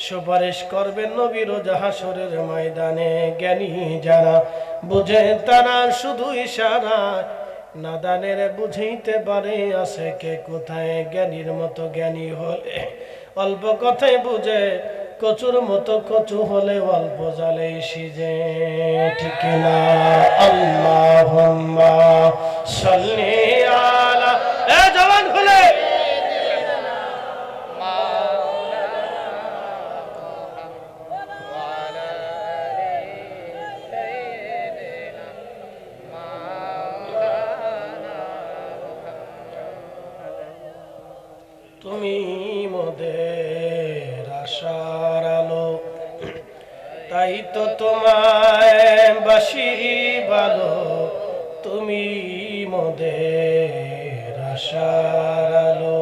সুপারিশ করবে নবী রোজ হাসরের ময়দানে। জ্ঞানী যারা বুঝে তারা শুধু ইশারা, নাদানের বুঝাইতে পারে আছে কে কোথায়। জ্ঞানীর মতো জ্ঞানী হলে অল্প কথাই বুঝে, কচুর মতো কচু হলে অল্প জালে সিজে। ঠিক না? আল্লাহুম্মা সাল্লি আলা, এ জবান খুলে তুমি মোদের আশার আলো, তাই তো তোমায় বাসি ভালো। তুমি মোদের আশার আলো,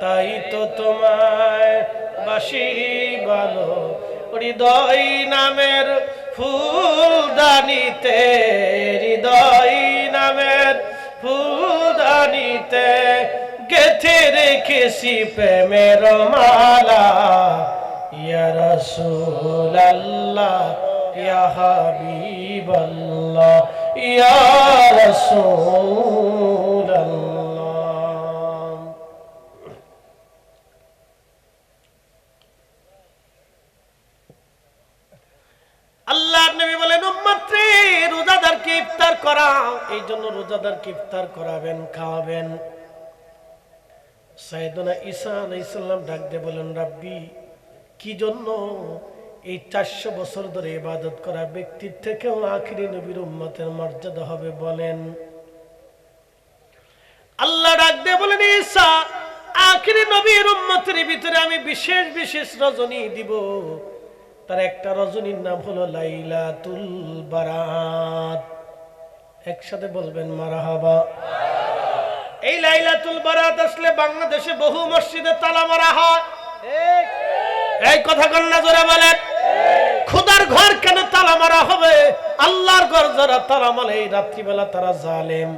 তাই তো তোমায় বাসি ভালো। হৃদয় নামের ফুলদানিতে, হৃদয় নামের ফুলদানিতে গেথে রেখেছি প্রেমের মালা। ইয়া রাসূলুল্লাহ, ইয়া হাবিবাল্লাহ, ইয়া রাসূলুল্লাহ। আল্লাহর নবী বলেন, উম্মতরে রোজাদারকে ইফতার করাও। এই জন্য রোজাদারকে ইফতার করাবেন, খাওয়াবেন। সাইয়েদনা ঈসা আলাইহিস সালাম ডাক দিয়ে বলেন, রাব্বি, কি জন্য এই 400 বছর ধরে ইবাদত করা ব্যক্তির থেকেও আখিরি নবীর উম্মতের মর্যাদা হবে বলেন? আল্লাহ ডাক দিয়ে বলেন, ঈসা, আখিরি নবীর উম্মতের ভিতরে আমি বিশেষ বিশেষ রজনী দিব। তার একটা রজনীর নাম হলো লাইলাতুল বারাত। একসাথে বলবেন মারহাবা। এই লাইলাতুল বারাত আসলে বাংলাদেশে বহু মসজিদে তালা মারা হয়। এই কথা কন্যা জোরে বলেন। খোদার ঘর কেন তালা মারা হবে? আল্লাহর ঘর যারা তালা মারে এই রাত্রিবেলা তারা জালেম।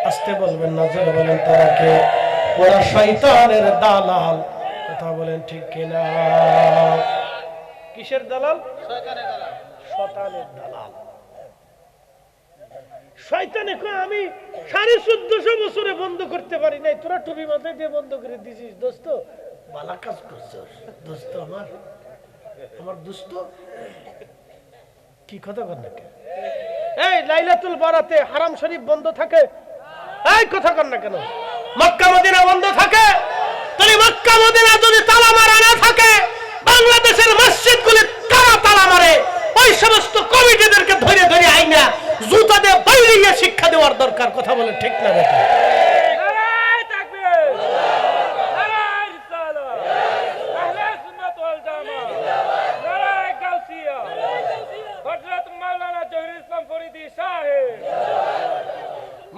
আস্তে বলবেন না, জোরে বলেন। তারা কে? ওরা শয়তানের দালাল। কথা বলেন ঠিক কিনা? কিসের দালাল? শয়তানের দালাল। শয়তানের দালাল। শয়তানে কয়, আমি 1450 বছরে বন্ধ করতে পারি নাই, তোরা টুপি মাথায় দিয়ে বন্ধ করে দিছিস। দোস্ত, ভালো কাজ করছিস দোস্ত। আমার দোস্ত কি কথা কর না? এই লাইলাতুল বারাতে হারাম শরীফ বন্ধ থাকে? এই কথা কর না কেন? মক্কা মদিনা বন্ধ থাকে? তাহলে মক্কা মদিনা যদি তালা মারা না থাকে, বাংলাদেশের মসজিদগুলি কারা তালা মারে? ওই সমস্ত কমিটিদেরকে ধরে ধরে আইনা জুতা দিয়ে বাইরে গিয়ে শিক্ষা দেওয়ার দরকার। কথা বলে ঠিক না? বেটা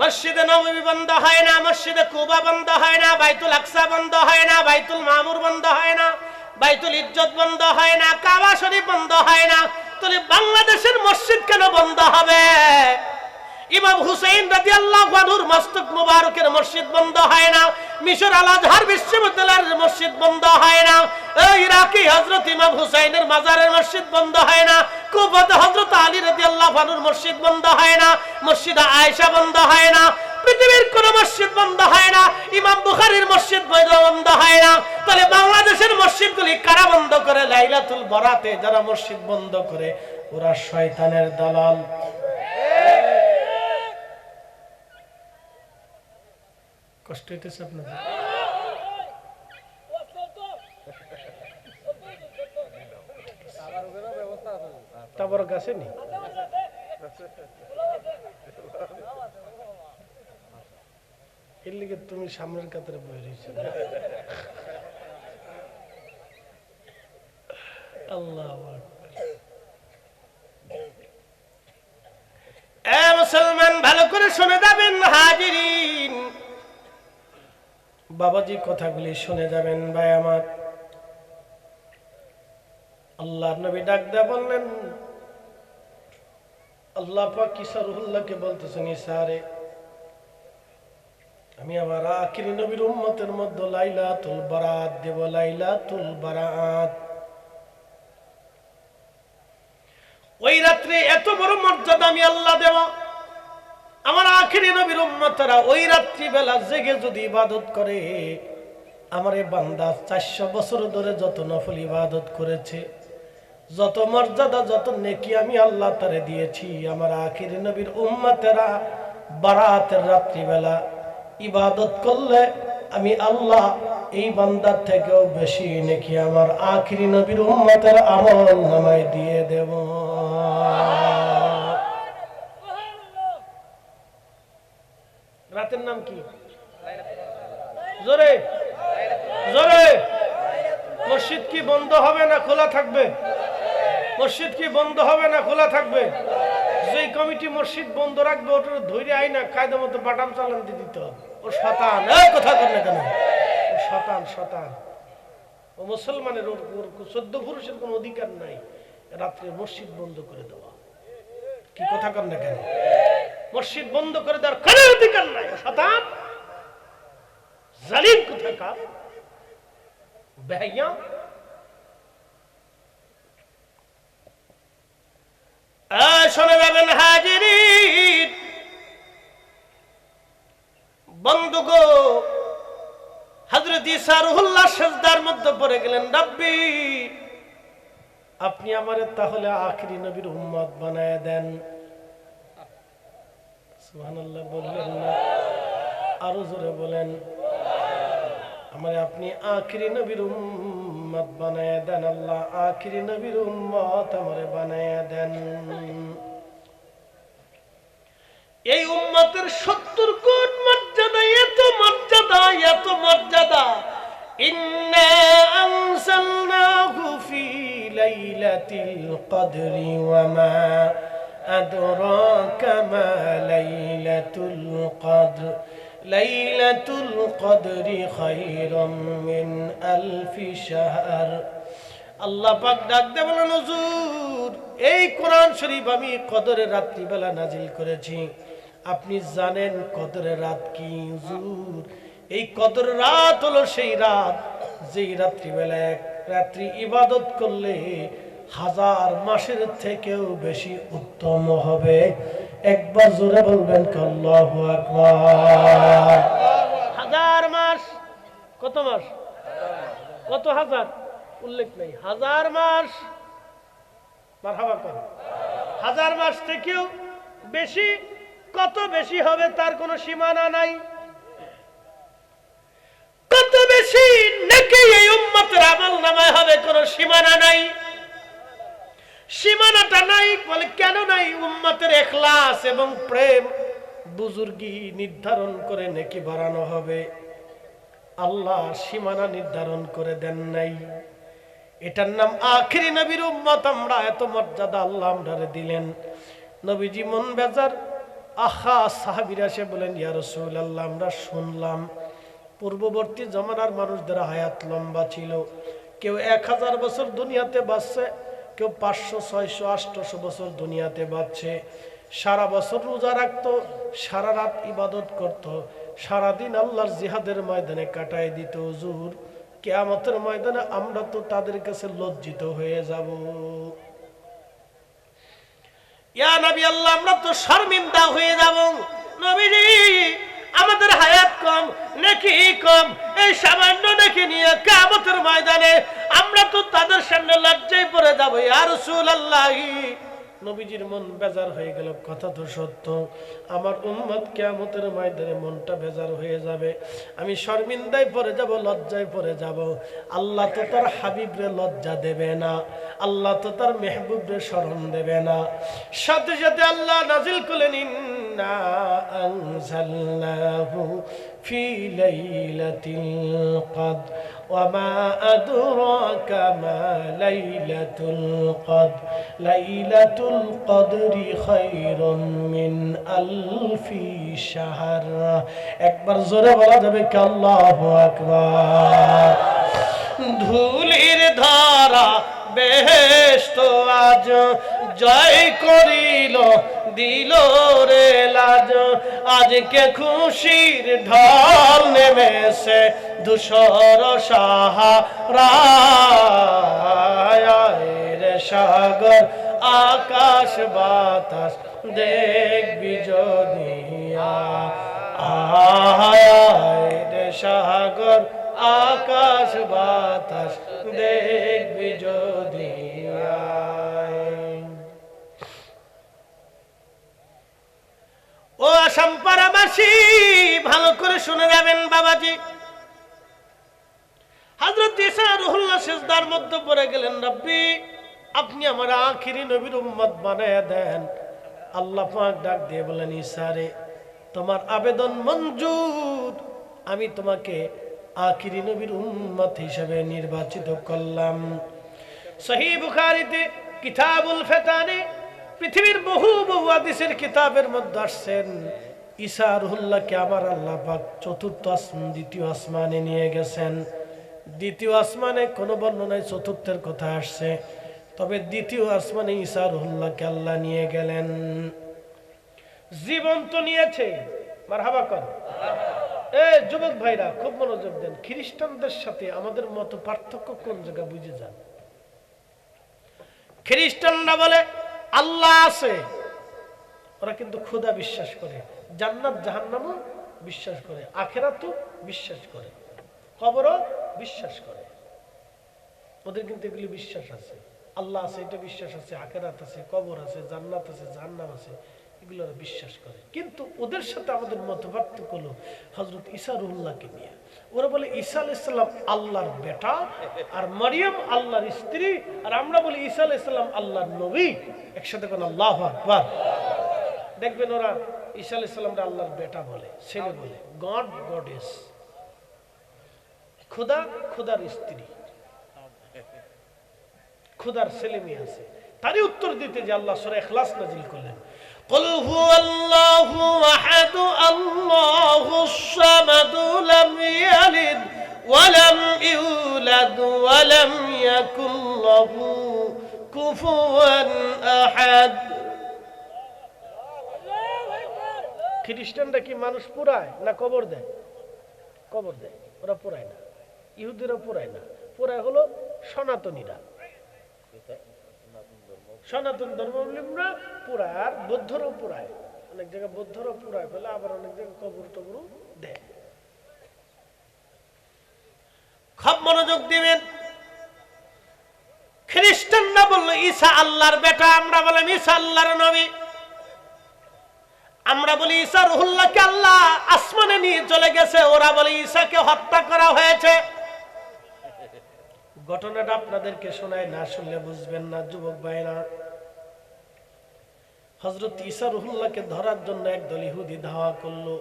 মসজিদে নববী বন্ধ হয় না, মসজিদে কুবা বন্ধ হয় না, বাইতুল আকসা বন্ধ হয় না, বাইতুল মামুর বন্ধ হয় না, বাইতুল ইজ্জত বন্ধ হয় না, কাবা শরীফ বন্ধ হয় না। তাহলে বাংলাদেশের মসজিদ কেন বন্ধ হবে? ইমাম হুসাইন রাদিয়াল্লাহু আনহুর মস্তক মুবারকের মসজিদ বন্ধ হয় না, মিশর আল আজহার বিশ্ববিদ্যালয়ের মসজিদ বন্ধ হয় না, ইরাকি হযরত ইমাম হুসাইনের মাজারের মসজিদ বন্ধ হয় না, কুফাতে হযরত আলী রাদিয়াল্লাহু আনহুর মসজিদ বন্ধ হয় না, মসজিদ আয়েশা বন্ধ হয় না, পৃথিবীর কোন মসজিদ বন্ধ হয় না, ইমাম বুখারীর মসজিদ বন্ধ হয় না। তাহলে বাংলাদেশের মসজিদগুলি কারা বন্ধ করে? লাইলাতুল বারাতে যারা মসজিদ বন্ধ করে ওরা শয়তানের দালাল। কষ্ট হইতেছে আপনাদের? তারপর গাছে নি এর লিগে তুমি সামনের কাতারে বয়ে রয়েছ। আল্লাহ মুসলমান ভালো করে শুনে যাবেন হাজিরিন, বাবাজি কথাগুলি শুনে যাবেন ভাই আমার। আল্লাহর নবী ডাক দেয়া বললেন, আল্লাহ পাক ঈসা রুহুল্লাহকে বলতেছেন, ঈসা রে, আমি আমার আখিরি নবীর উম্মতের মধ্যে লাইলাতুল বারাত দেব, লাইলাতুল বারাত। ওই রাত্রে এত বড় মর্যাদা আমি আল্লাহ দেব, আমার আখিরি নবীর উম্মতরা ওই রাত্রি বেলা জেগে যদি ইবাদত করে, আমার এই বান্দা 400 বছর ধরে যত নফল ইবাদত করেছে, যত মর্যাদা, যত নেকি আমি আল্লাহ তারে দিয়েছি, আমার আখিরি নবীর উম্মতেরা বারাতের রাত্রি বেলা ইবাদত করলে আমি আল্লাহ এই বান্দার থেকেও বেশি নেকি আমার আখিরি নবীর উম্মতের আমল নামায় দিয়ে দেব। রাতের নাম কি? জোরে জোরে। মসজিদ কি বন্ধ হবে না খোলা থাকবে? মসজিদ কি বন্ধ হবে না খোলা থাকবে? যে কমিটি মসজিদ বন্ধ রাখবে ওটা ধৈর্য আই না কায়দা মতো বাটাম চালান দিয়ে দিতে হবে। ও শতান, কথা বল না কেন? ও শতান, শতান। ও মুসলমানের, ওর 14 পুরুষের কোন অধিকার নাই রাত্রে মসজিদ বন্ধ করে দেওয়া। কি কথা কর না কেন? মসজিদ বন্ধ করে দেওয়ার কোনো অধিকার নাই। শতান, জালিম কোথাকার, বেহাইয়া। শুনে যাবেন হাজিরিন বন্ধুগো, হযরত ঈসা রুহুল্লাহ সিজদার মধ্যে পড়ে গেলেন, রব্বি আপনি আমারে তাহলে আখিরি নবীর উম্মত বানায় দেন। সুবহানাল্লাহ বললেন না? আরো জোরে বলেন, আমারে আপনি আখিরি নবীর উম্মত বানায় দেন। আল্লাহ আখিরি নবীর উম্মত আমারে বানায় দেন। এই উম্মতের 70 কোটি মর্যাদা, এত মর্যাদা, এত মর্যাদা। ইন্না আনসালনাহু ফি লাইলাতিল কদরি ওয়া মা আদরাকা মা লাইলাতুল কদর লাইলাতুল কদরি খায়রুম মিন আলফি শাহর। আল্লাহ পাক ডাক দিয়ে বলেন, হুজুর এই কোরআন শরীফ আমি কদরের রাত্রি বেলা নাজিল করেছি। আপনি জানেন কদরের রাত কি? হুজুর এই কদরের রাত হলো সেই রাত যেই রাত্রি বেলা এক রাত্রি ইবাদত করলে 1000 মাসের থেকেও বেশি উত্তম হবে। একবার জোরে বলবেন আল্লাহু আকবার। 1000 মাস, কত মাস? কত হাজার? উল্লেখ নেই। 1000 মাস, মারহাবা কর। 1000 মাস থেকেও বেশি। কত বেশি হবে তার কোনো সীমানা নাই। কত বেশি নাকি এই উম্মতের আমল নামায় হবে কোনো সীমানা নাই। সীমানাটা নাই বলে কেন নাই? উম্মতের ইখলাস এবং প্রেম বুজুর্গি নির্ধারণ করে নেকি বাড়ানো হবে। আল্লাহ সীমানা নির্ধারণ করে দেন নাই। এটার নাম আখিরি নবীর উম্মত। আমরা এত মর্যাদা আল্লাহ আমরারে দিলেন। নবীজি মন বেজার, আহা সাহাবীরা এসে বলেন, ইয়া রাসূলুল্লাহ আমরা শুনলাম পূর্ববর্তী জমানার মানুষদের হায়াত লম্বা ছিল। কেউ 1000 বছর দুনিয়াতে বাঁচছে, কেউ 500, 600, 800 বছর দুনিয়াতে বাঁচছে। সারা বছর রোজা রাখতো, সারা রাত ইবাদত করত, সারাদিন আল্লাহর জিহাদের ময়দানে কাটায় দিত। হুজুর কিয়ামতের ময়দানে আমরা তো তাদের কাছে লজ্জিত হয়ে যাব। ইয়া নবী আল্লাহ আমরা তো শর্মিন্দা হয়ে যাব। নবীজি আমাদের হায়াত কম, নেকি কম, এই সামান্য নেকি নিয়ে কিয়ামতের ময়দানে আমরা তো তাদের সামনে লজ্জায় পড়ে যাব। ইয়া রাসূলুল্লাহ, নবীজির মন বেজার হয়ে গেল। কথা তো সত্য, আমার উম্মত কিয়ামতের ময়দানে মনটা বেজার হয়ে যাবে। আমি শর্মিন্দায় পড়ে যাব, লজ্জায় পড়ে যাব। আল্লাহ তো তার হাবিবরে লজ্জা দেবে না, আল্লাহ তো তার মেহবুবরে শরম দেবে না। সাথে সাথে আল্লাহ নাজিল করলেন, ইন্না আনজালনাহু ফি লাইলাতিল কদর ওয়া মা আদরাকা মা লাইলাতুল কদর লাইলাতুল কদরি খায়রুম মিন আলফি শাহর। একবার জোরে বলা যাবে কি আল্লাহু আকবার। ধুলির ধারা বেহেশত আজ জয় করিল দিল রে লাজ আজকে খুশির ঢল নেমেছে ধূসর সাহারায় রে সাগর আকাশ বাতাস দেখবি যদি আয় রে সাগর আকাশ বাতাস দেখবি যদি ও আসাম পাড়াবাসী ভালো করে শুনে যাবেন বাবাজি হযরত ঈসা রুহুল্লাহ সিজদার মধ্যে পড়ে গেলেন রব্বি আপনি আমার আখিরি নবীর উম্মত বানায়া দেন আল্লাহ পাক ডাক দিয়ে বলেন ঈসা রে তোমার আবেদন মঞ্জুর আমি তোমাকে আখিরি নবীর উম্মত হিসেবে নির্বাচিত করলাম সহিহ বুখারীতে কিতাবুল ফিতানে পৃথিবীর বহু বহু হাদিসের কিতাবের মধ্যে আসছেন ঈসা রুহুল্লাহকে আমার আল্লাহ পাক চতুর্থ আসমান দ্বিতীয় আসমানে নিয়ে গেছেন দ্বিতীয় আসমানে কোনো বর্ণনায় চতুর্থের কথা আসছে তবে দ্বিতীয় আসমানে ঈসা রুহুল্লাহকে আল্লাহ নিয়ে গেলেন জীবন তো নিয়েছে মারহাবা কর এই যুবক ভাইরা খুব মনোযোগ দেন খ্রিস্টানদের সাথে আমাদের মত পার্থক্য কোন জায়গা বুঝে যান খ্রিস্টানরা বলে আল্লাহ আছে ওরা কিন্তু খোদা বিশ্বাস করে জান্নাত জাহান্নামও বিশ্বাস করে আখিরাতও বিশ্বাস করে কবরও বিশ্বাস করে ওদের কিন্তু এগুলি বিশ্বাস আছে আল্লাহ আছে এটা বিশ্বাস আছে আখিরাত আছে কবর আছে জান্নাত আছে জাহান্নাম আছে এগুলো বিশ্বাস করে কিন্তু ওদের সাথে আমাদের মতপার্থক্য হলো হযরত ঈসা রুহুল্লাহকে নিয়ে ওরা বলে ঈসা আলাইহিস সালাম আল্লাহর বেটা আর মারিয়াম আল্লাহর স্ত্রী আর আমরা বলি ঈসা আলাইহিস সালাম আল্লাহর নবী একসাথে কোন আল্লাহু আকবার দেখবেন ওরা ঈসা আলাইহিস সালামকে আল্লাহর বেটা বলে ছেলে বলে গড গডেস খোদা খোদার স্ত্রী খোদার ছেলে মেয়ে আছে তারই উত্তর দিতে যে আল্লাহ সূরা ইখলাস নাযিল করলেন قل هو الله احد الله الصمد لم يلد ولم يولد ولم يكن له كفوا احد খ্রিস্টানরা কি মানুষ পোড়ায় না কবর দেয় কবর দেয় ওরা পোড়ায় না ইহুদিরা পোড়ায় না পোড়ায় হলো সনাতনীরা সনাতন ধর্মাবলম্বীরা পুরায় আর বৌদ্ধরাও পুরায় অনেক জায়গায় বৌদ্ধরাও পুরায় ফেলে আবার অনেক জায়গায় কবর টবর দেয় খুব মনোযোগ দিবেন খ্রিস্টানরা বললো ঈসা আল্লাহর বেটা আমরা বললাম ঈসা আল্লাহর নবী আমরা বলি ঈসা রুহুল্লাহকে আল্লাহ আসমানে নিয়ে চলে গেছে ওরা বলে ঈসাকে হত্যা করা হয়েছে ঘটনাটা আপনাদেরকে শোনায় না শুনলে বুঝবেন না যুবক ভাইরা হযরত ঈসা রুহুল্লাহকে ধরার জন্য একদল ইহুদি ধাওয়া করলো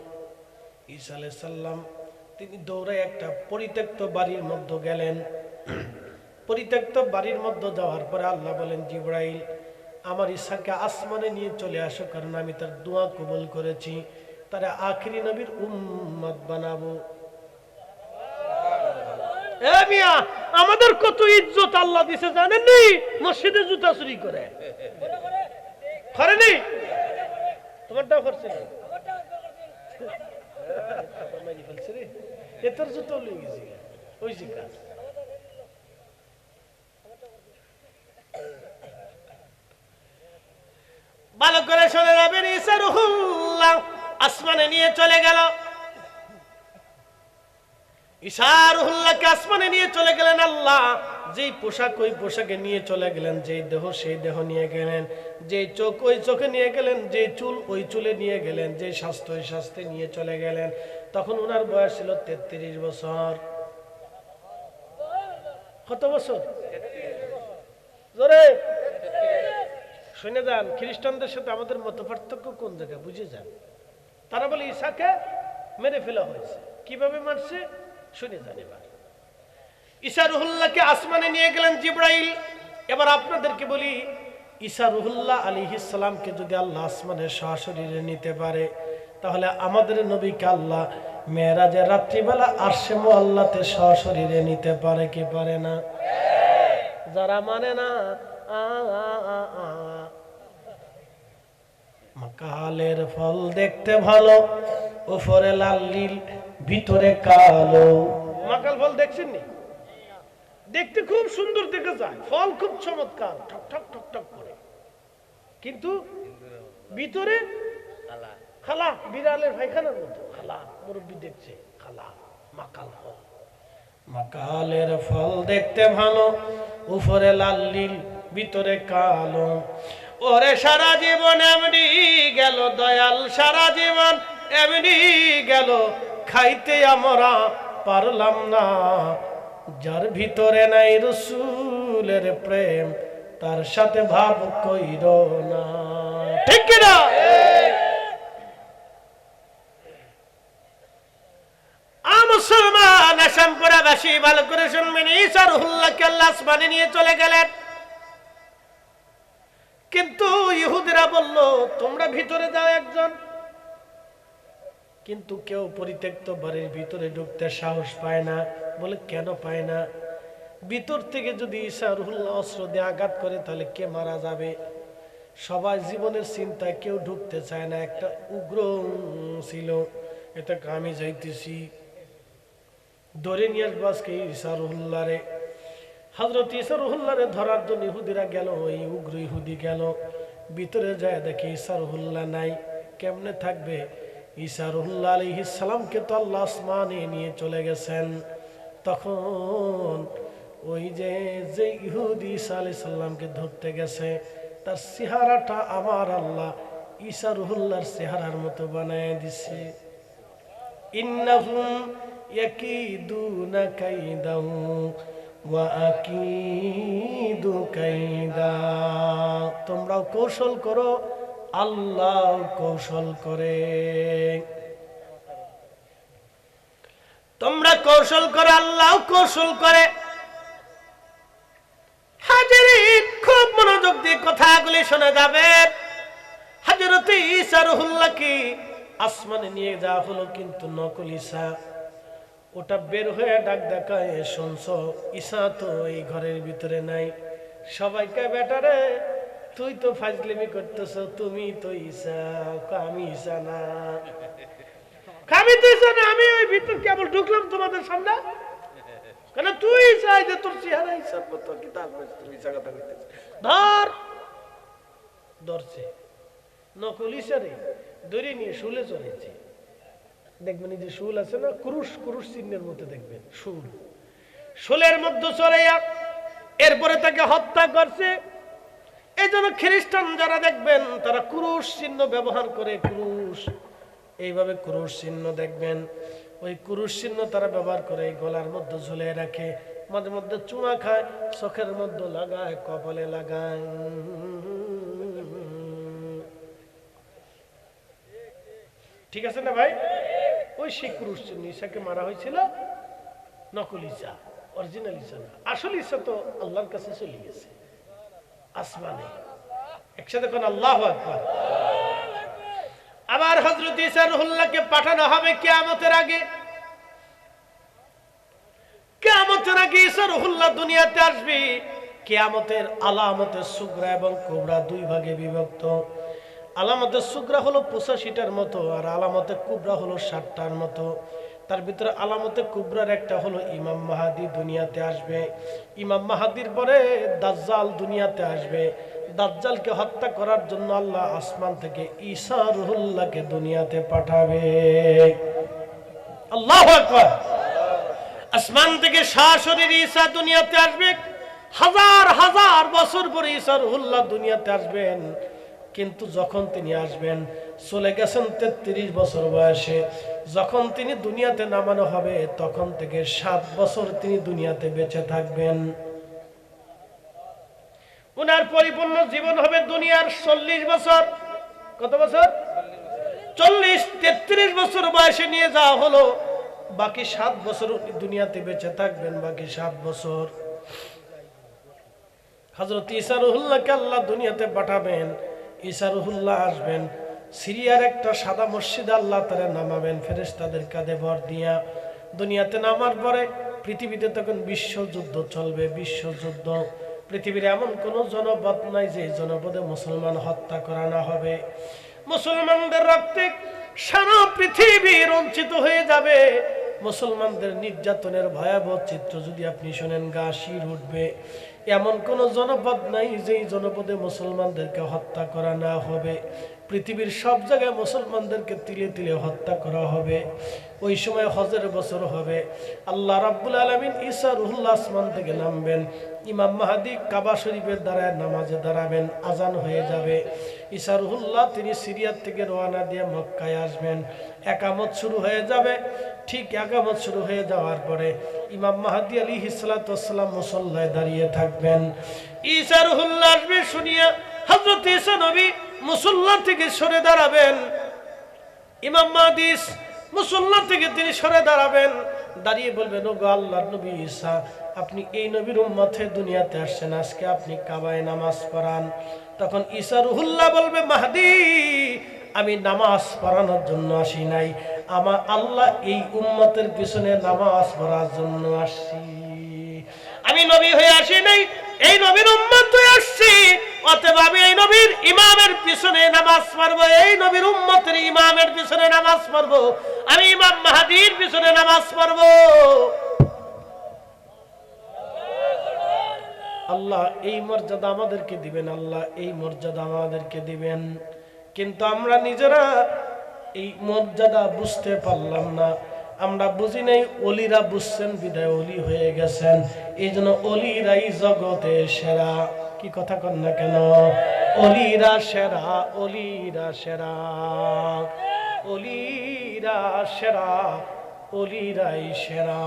ঈসা আলাইহিস সালাম তিনি দৌড়ে একটা পরিত্যক্ত বাড়ির মধ্যে গেলেন পরিত্যক্ত বাড়ির মধ্যে যাওয়ার পরে আল্লাহ বলেন জিবরাইল আমার ঈসাকে আসমানে নিয়ে চলে আসো কারণ আমি তার দোয়া কবুল করেছি তার আখিরি নবীর উম্মত বানাবো এ মিয়া আমাদের কত ইজ্জত আল্লাহ দিয়েছে জানেন নি মসজিদে জুতা চুরি করে করেনি তোমারটাও করছে এটার জুতো লয়ে গেছি ওই যে কাজ ভালো করে শুনে যাবেন ঈসা রুহুল্লাহ আসমানে নিয়ে চলে গেল ঈসা রুহুল্লাহকে আসমানে নিয়ে চলে গেলেন আল্লাহ যেই পোশাক ওই পোশাকে নিয়ে চলে গেলেন যেই দেহ সেই দেহ নিয়ে গেলেন যেই চোখ ওই চোখে নিয়ে গেলেন যেই চুল ওই চুলে নিয়ে গেলেন যেই স্বাস্থ্য ওই স্বাস্থ্যে নিয়ে চলে গেলেন তখন ওনার বয়স ছিল 33 বছর কত বছর জোরে শুনে যান খ্রিস্টানদের সাথে আমাদের মতপার্থক্য কোন জায়গায় বুঝে যান তারা বলে ঈসাকে মেরে ফেলা হয়েছে কিভাবে মারছে শুনে যান এবার ঈসা রুহুল্লাহকে আসমানে নিয়ে গেলেন জিবরাইল এবার আপনাদেরকে বলি ঈসা রুহুল্লাহ আলাইহিস সালামকে যদি আল্লাহ আসমানে সশরীরে নিতে পারে তাহলে আমাদের নবীকে আল্লাহ মেরাজের রাত্রিবেলা আরশে মুআল্লাতে সশরীরে নিতে পারে কি পারে না যারা মানে না কালের ফল দেখতে ভালো, উপরে লাল নীল ভিতরে কালো। মাকাল ফল দেখছেন নি? দেখতে খুব সুন্দর দেখে যায়, ফল খুব চমৎকার, ঠক ঠক ঠক ঠক করে, কিন্তু ভিতরে খালা, বিড়ালের পায়খানার মতো খালা। মুরব্বী দেখছে খালা, মাকাল ফল। মাকালের ফল দেখতে ভালো, উপরে লাল নীল ভিতরে কালো। ওরে সারা জীবন এমনি গেল দয়াল, সারা জীবন এমনি গেল, খাইতে আমরা পারলাম না। যার ভিতরে নাই রসুলের প্রেম, তার সাথে ভাব কইর না। ঠিক কিনা? মুসলমান আসামপুরাবাসী ভালো করে শুনবেন, ঈসা রুহুল্লাহকে আল্লাহ আসমানে নিয়ে চলে গেলেন। কিন্তু ইহুদিরা বলল তোমরা ভিতরে যাও একজন, কিন্তু কেউ পরিত্যক্ত বাড়ির ভিতরে ঢুকতে সাহস পায় না। বলে কেন পায় না? ভিতর থেকে যদি ঈসা রুহুল্লাহ অস্ত্র দিয়ে আঘাত করে তাহলে কে মারা যাবে। সবাই জীবনের চিন্তায় কেউ ঢুকতে চায় না। একটা উগ্র ছিল, এটা আমি যাইতেছি ধরে নিয়ে আসবো আজকে ঈসা রুহুল্লাহ রে। হযরত ঈসা রুহুল্লাহ রে ধরার জন্য ইহুদিরা গেল। ওই উগ্র ইহুদি গেল, ভিতরে যায় দেখে ঈসা রুহুল্লাহ নাই। কেমনে থাকবে? ঈসা রুহুল্লাহ আলাইহিস সালামকে তো আল্লাহ আসমানে নিয়ে চলে গেছেন। তখন ওই যে ইহুদি ঈসা আলাইহিস সালামকে ধরতে গেছে, তার চেহারাটা আমার আল্লাহ ঈসা রুহুল্লাহর চেহারার মতো বানায় দিছে। ইন্নাহুম ইয়াকিদুনা কাইদান ওয়া আকিদু কাইদা। তোমরাও কৌশল করো, আল্লাহ কৌশল করে। তোমরা কৌশল করো, আল্লাহ কৌশল করে। হাজিরিন, খুব মনোযোগ দিয়ে কথাগুলি শোনা যাবে। হযরত ঈসা রুহুল্লাহকে আসমানে নিয়ে যাওয়া হলো, কিন্তু নকল ঈসা। ওটা বের হয়ে ডাক দেখায়, শুনছো ঈসা তো এই ঘরের ভিতরে নাই। সবাইকে বেটারে তুই তো ফাজলিমি করতেছ, তুমি তো ঈসা। আমি ঈসা না, আমি তো ঈসা না, আমি ওই ভিতর কেবল ঢুকলাম তোমাদের সামনে। কেন তুই ঈসা? যে তোর চেহারা ঈসার মতো, কিতাব তুই ঈসা কথা কইতেছ। ধর, ধরছে নকল ঈসা রে, ধরে নিয়ে শুলে চলেছে। দেখবেন এই যে শুল আছে না, ক্রুশ, ক্রুশ চিহ্নের মধ্যে দেখবেন শুল, শুলের মধ্যে চড়াইয়া এরপরে তাকে হত্যা করছে। এই জন্য খ্রিস্টান যারা দেখবেন তারা ক্রুশ চিহ্ন ব্যবহার করে। ক্রুশ, এইভাবে ক্রুশ চিহ্ন দেখবেন, ওই ক্রুশ চিহ্ন তারা ব্যবহার করে, গলার মধ্যে ঝুলিয়ে রাখে, মাঝে মধ্যে চুমা খায়, চোখের মধ্যে লাগায়, কপালে লাগায়। ঠিক আছে না ভাই? ওই সেই ক্রুশ চিহ্ন ঈসাকে মারা হয়েছিল। নকল ঈসা, অরিজিনাল ঈসা না। আসল ঈসা তো আল্লাহর কাছে চলে গেছে আসমানে। একসাথে কোন আল্লাহু আকবার। আবার হযরত ঈসা রুহুল্লাহকে পাঠানো হবে কিয়ামতের আগে। কিয়ামতের আগে ঈসা রুহুল্লাহ দুনিয়াতে আসবে। কিয়ামতের আলামতের সুগরা এবং কুবরা দুই ভাগে বিভক্ত। আলামতের সুগরা হলো 85টার মতো, আর আলামতে কুবরা হলো 60টার মতো। তার ভিতরে আলামতে কুবরার একটা হলো ইমাম মাহাদি দুনিয়াতে আসবে। ইমাম মাহাদির পরে দাজ্জাল দুনিয়াতে আসবে। দাজ্জালকে হত্যা করার জন্য আল্লাহ আসমান থেকে ঈসা রুহুল্লাহকে দুনিয়াতে পাঠাবে। আল্লাহু আকবার। আসমান থেকে সরাসরি ঈসা দুনিয়াতে আসবে। হাজার হাজার বছর পরে ঈসা রুহুল্লাহ দুনিয়াতে আসবেন। কিন্তু যখন তিনি আসবেন, চলে গেছেন 33 বছর বয়সে। যখন তিনি দুনিয়াতে নামানো হবে, তখন থেকে 7 বছর তিনি দুনিয়াতে বেঁচে থাকবেন। উনার পরিপূর্ণ জীবন হবে দুনিয়ার 40 বছর। কত বছর? 40। 33 বছর বয়সে নিয়ে যাওয়া হলো, বাকি 7 বছর উনি দুনিয়াতে বেঁচে থাকবেন। বাকি 7 বছর হযরত ঈসা রুহুল্লাহকে আল্লাহ দুনিয়াতে পাঠাবেন। ঈসা রুহুল্লাহ আসবেন, সিরিয়ার একটা সাদা মসজিদে আল্লাহ তাআলা নামাবেন ফেরেশতাদের কাঁধে ভর দিয়া। দুনিয়াতে নামার পরে পৃথিবীতে তখন বিশ্বযুদ্ধ চলবে। বিশ্বযুদ্ধ, পৃথিবীর এমন কোন জনপদ নাই যে জনপদে মুসলমান হত্যা করা না হবে। মুসলমানদের রক্তে সারা পৃথিবী রঞ্চিত হয়ে যাবে। মুসলমানদের নির্যাতনের ভয়াবহ চিত্র যদি আপনি শোনেন, গা শির উঠবে। এমন কোন জনপদ নাই যেই জনপদে মুসলমানদেরকে হত্যা করা না হবে। পৃথিবীর সব জায়গায় মুসলমানদেরকে তিলে তিলে হত্যা করা হবে। ওই সময় হজের বছর হবে। আল্লাহ রাব্বুল আলামিন ঈসা রুহুল্লাহ আসমান থেকে নামবেন। ইমাম মাহদী কাবা শরীফের দ্বারায় নামাজে দাঁড়াবেন, আজান হয়ে যাবে। ঈসা রুহুল্লাহ তিনি সিরিয়া থেকে রওনা দিয়ে মক্কায় আসবেন। একামত শুরু হয়ে যাবে। ঠিক একামত শুরু হয়ে যাওয়ার পরে ইমাম মাহদী আলাইহিস সালাতু ওয়াস সালাম মুসল্লায় দাঁড়িয়ে থাকবেন। ঈসা রুহুল্লাহ আসবে শুনিয়া হযরত ঈসা নবী মুসল্লা থেকে সরে দাঁড়াবেন। ইমাম মাহদী মুসল্লা থেকে তিনি সরে দাঁড়াবেন, দাঁড়িয়ে বলবেন, ওগো আল্লাহর নবী ঈসা, আপনি এই নবীর উম্মতে দুনিয়াতে আসছেন, আজকে আপনি কাবায় নামাজ পড়ান। তখন ঈসা রুহুল্লাহ বলবে, মাহদী, আমি নামাজ পড়ানোর জন্য আসি নাই, আমার আল্লাহ এই উম্মতের পিছনে নামাজ পড়ার জন্য আসছি। আমি নবী হয়ে আসি নাই, এই নবীর উম্মত হয়ে আসছি। অতএব আমি এই নবীর ইমামের পিছনে নামাজ পড়বো, এই নবীর উম্মতের ইমামের পিছনে নামাজ পড়বো, আমি ইমাম মাহদীর পিছনে নামাজ পড়বো। আল্লাহ এই মর্যাদা আমাদেরকে দিবেন, আল্লাহ এই মর্যাদা আমাদেরকে দিবেন। কিন্তু আমরা নিজেরা এই মর্যাদা বুঝতে পারলাম না। আমরা বুঝি নাই, অলিরা বুঝছেন বিদায় অলি হয়ে গেছেন। এই জন্য অলিরাই জগতে সেরা। কি কথা কন না কেন? অলিরা সেরা, অলিরা সেরা, অলিরা সেরা, অলিরাই সেরা।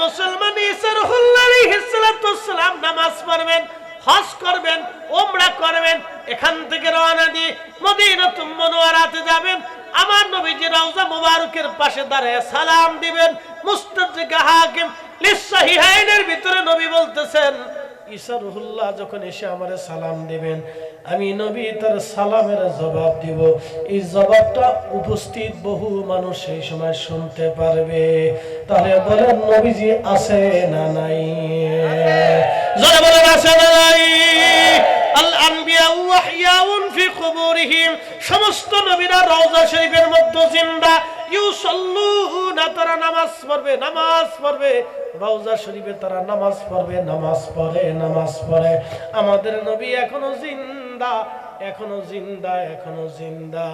মুসলমান ঈসা রুহুল্লাহ আলাইহিস সালাতু ওয়াস সালাম নামাজ পড়বেন, হজ করবেন, উমরা করবেন। এখান থেকে রওনা দিয়ে মদিনাতুল মুনাওয়ারাতে যাবেন। আমার নবীজি রওজা মুবারকের পাশে দাঁড়িয়ে সালাম দিবেন। মুস্তাদরিক হাকিম লিসসাহিহাইনের ভিতরে নবী বলতেছেন, ঈসা রুহুল্লাহ যখন এসে আমারে সালাম দিবেন, আমি নবী তার সালামের জবাব দিব। এই জবাবটা উপস্থিত বহু মানুষ সেই সময় শুনতে পারবে। তাহলে বলেন, নবীজি আছে না নাই? জোরে বলেন, আছে না নাই? আল আনবিয়া ওয়াহইয়াউন ফি কুবুরিহিম, সমস্ত নবীরা রওজা শরীফের মধ্যে জিন্দা। ইউসাল্লুনা, তারা নামাজ পড়বে, নামাজ পড়বে। রওজা শরীফে তারা নামাজ পড়বে, নামাজ পড়ে, নামাজ পড়ে। আমাদের নবী এখনো জিন্দা, এখনো জিন্দা, এখনো জিন্দা।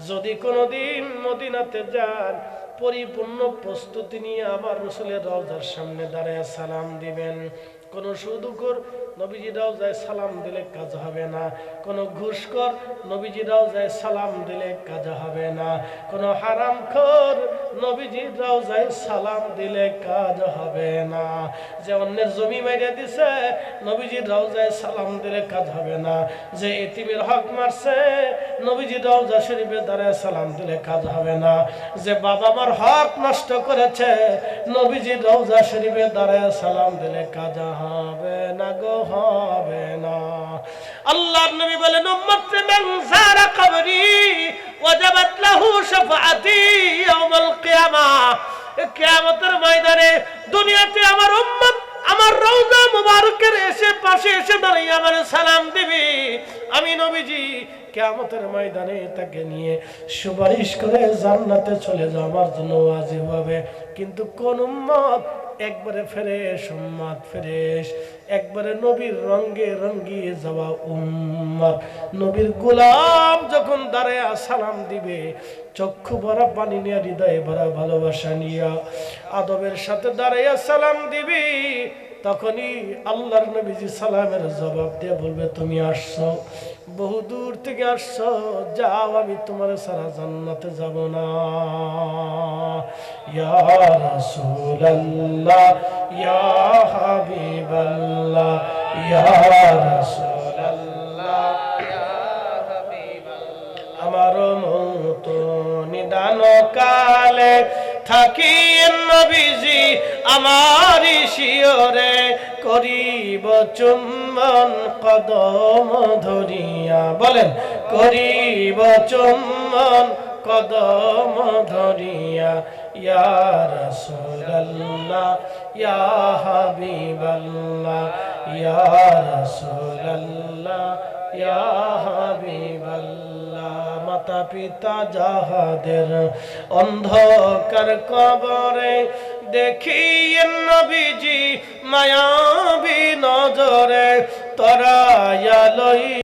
যদি কোনোদিন মদিনাতে যান, পরিপূর্ণ প্রস্তুতি নিয়ে আমার রাসূলের রওজার সামনে দাঁড়িয়ে সালাম দিবেন। কোন সুদখোর নবীজি রওজায় সালাম দিলে কাজ হবে না। কোন ঘুষখোর নবীজি রওজায় সালাম দিলে কাজ হবে না। কোন হারামখোর নবীজি রওজায় সালাম দিলে কাজ হবে না। যে অন্যের জমি মাইরে দিছে, নবীজি রওজায় সালাম দিলে কাজ হবে না। যে এতিমের হক মারছে, নবীজি রওজা শরীফে দাঁড়ায় সালাম দিলে কাজ হবে না। যে বাবা মার হক নষ্ট করেছে, নবীজি রওজা শরীফে দাঁড়ায় সালাম দিলে কাজ হবে না গো, হবে না। আল্লাহর নবী বলেন, উম্মতে মান যারা কবরি ওয়াজাবাত লাহু শাফাআতি ইয়াউমাল কিয়ামাহ। কিয়ামতের ময়দানে দুনিয়াতে আমার উম্মত আমার রওজা মুবারকের পাশে এসে দাঁড়িয়ে আমার সালাম দিবি, আমি নবীজি কিয়ামতের ময়দানে তাকে নিয়ে সুপারিশ করে জান্নাতে চলে যাওয়ার জন্য ওয়াজিব হবে। কিন্তু কোন উম্মত একবারে ফ্রেশ উম্মত, ফ্রেশ একবারে নবীর রঙে রঙিয়ে যাওয়া উম্মত, নবীর গোলাম যখন দাঁড়ায় সালাম দিবে, চক্ষু ভরা পানি নিয়ে, হৃদয়ে ভরা ভালোবাসা নিয়ে, আদবের সাথে দাঁড়াইয়া সালাম দিবি, তখনই আল্লাহর নবীজি সালামের জবাব দিয়ে বলবে, তুমি আসছো, বহু দূর থেকে আসছো, যাও, আমি তোমার সারা জান্নাতে যাব না। ইয়া রাসূলুল্লাহ, ইয়া হাবিবাল্লাহ, ইয়া রাসূলুল্লাহ, ইয়া হাবিবাল্লাহ। আমার মত নিদান কালে থাকি নবীজি আমার শিয়রে, করিব চুম্বন কদম ধরিয়া। বলেন, করিব চুম্বন কদম ধরিয়া, ইয়া রাসূলুল্লাহ ইয়া হাবিবাল্লাহ ইয়া রাসূলুল্লাহ ইয়া হাবিবাল্লাহ। মাতা পিতা যাহাদের অন্ধকার কবরে দেখিয়েন নবীজি মায়াবী নজরে তরায়া লই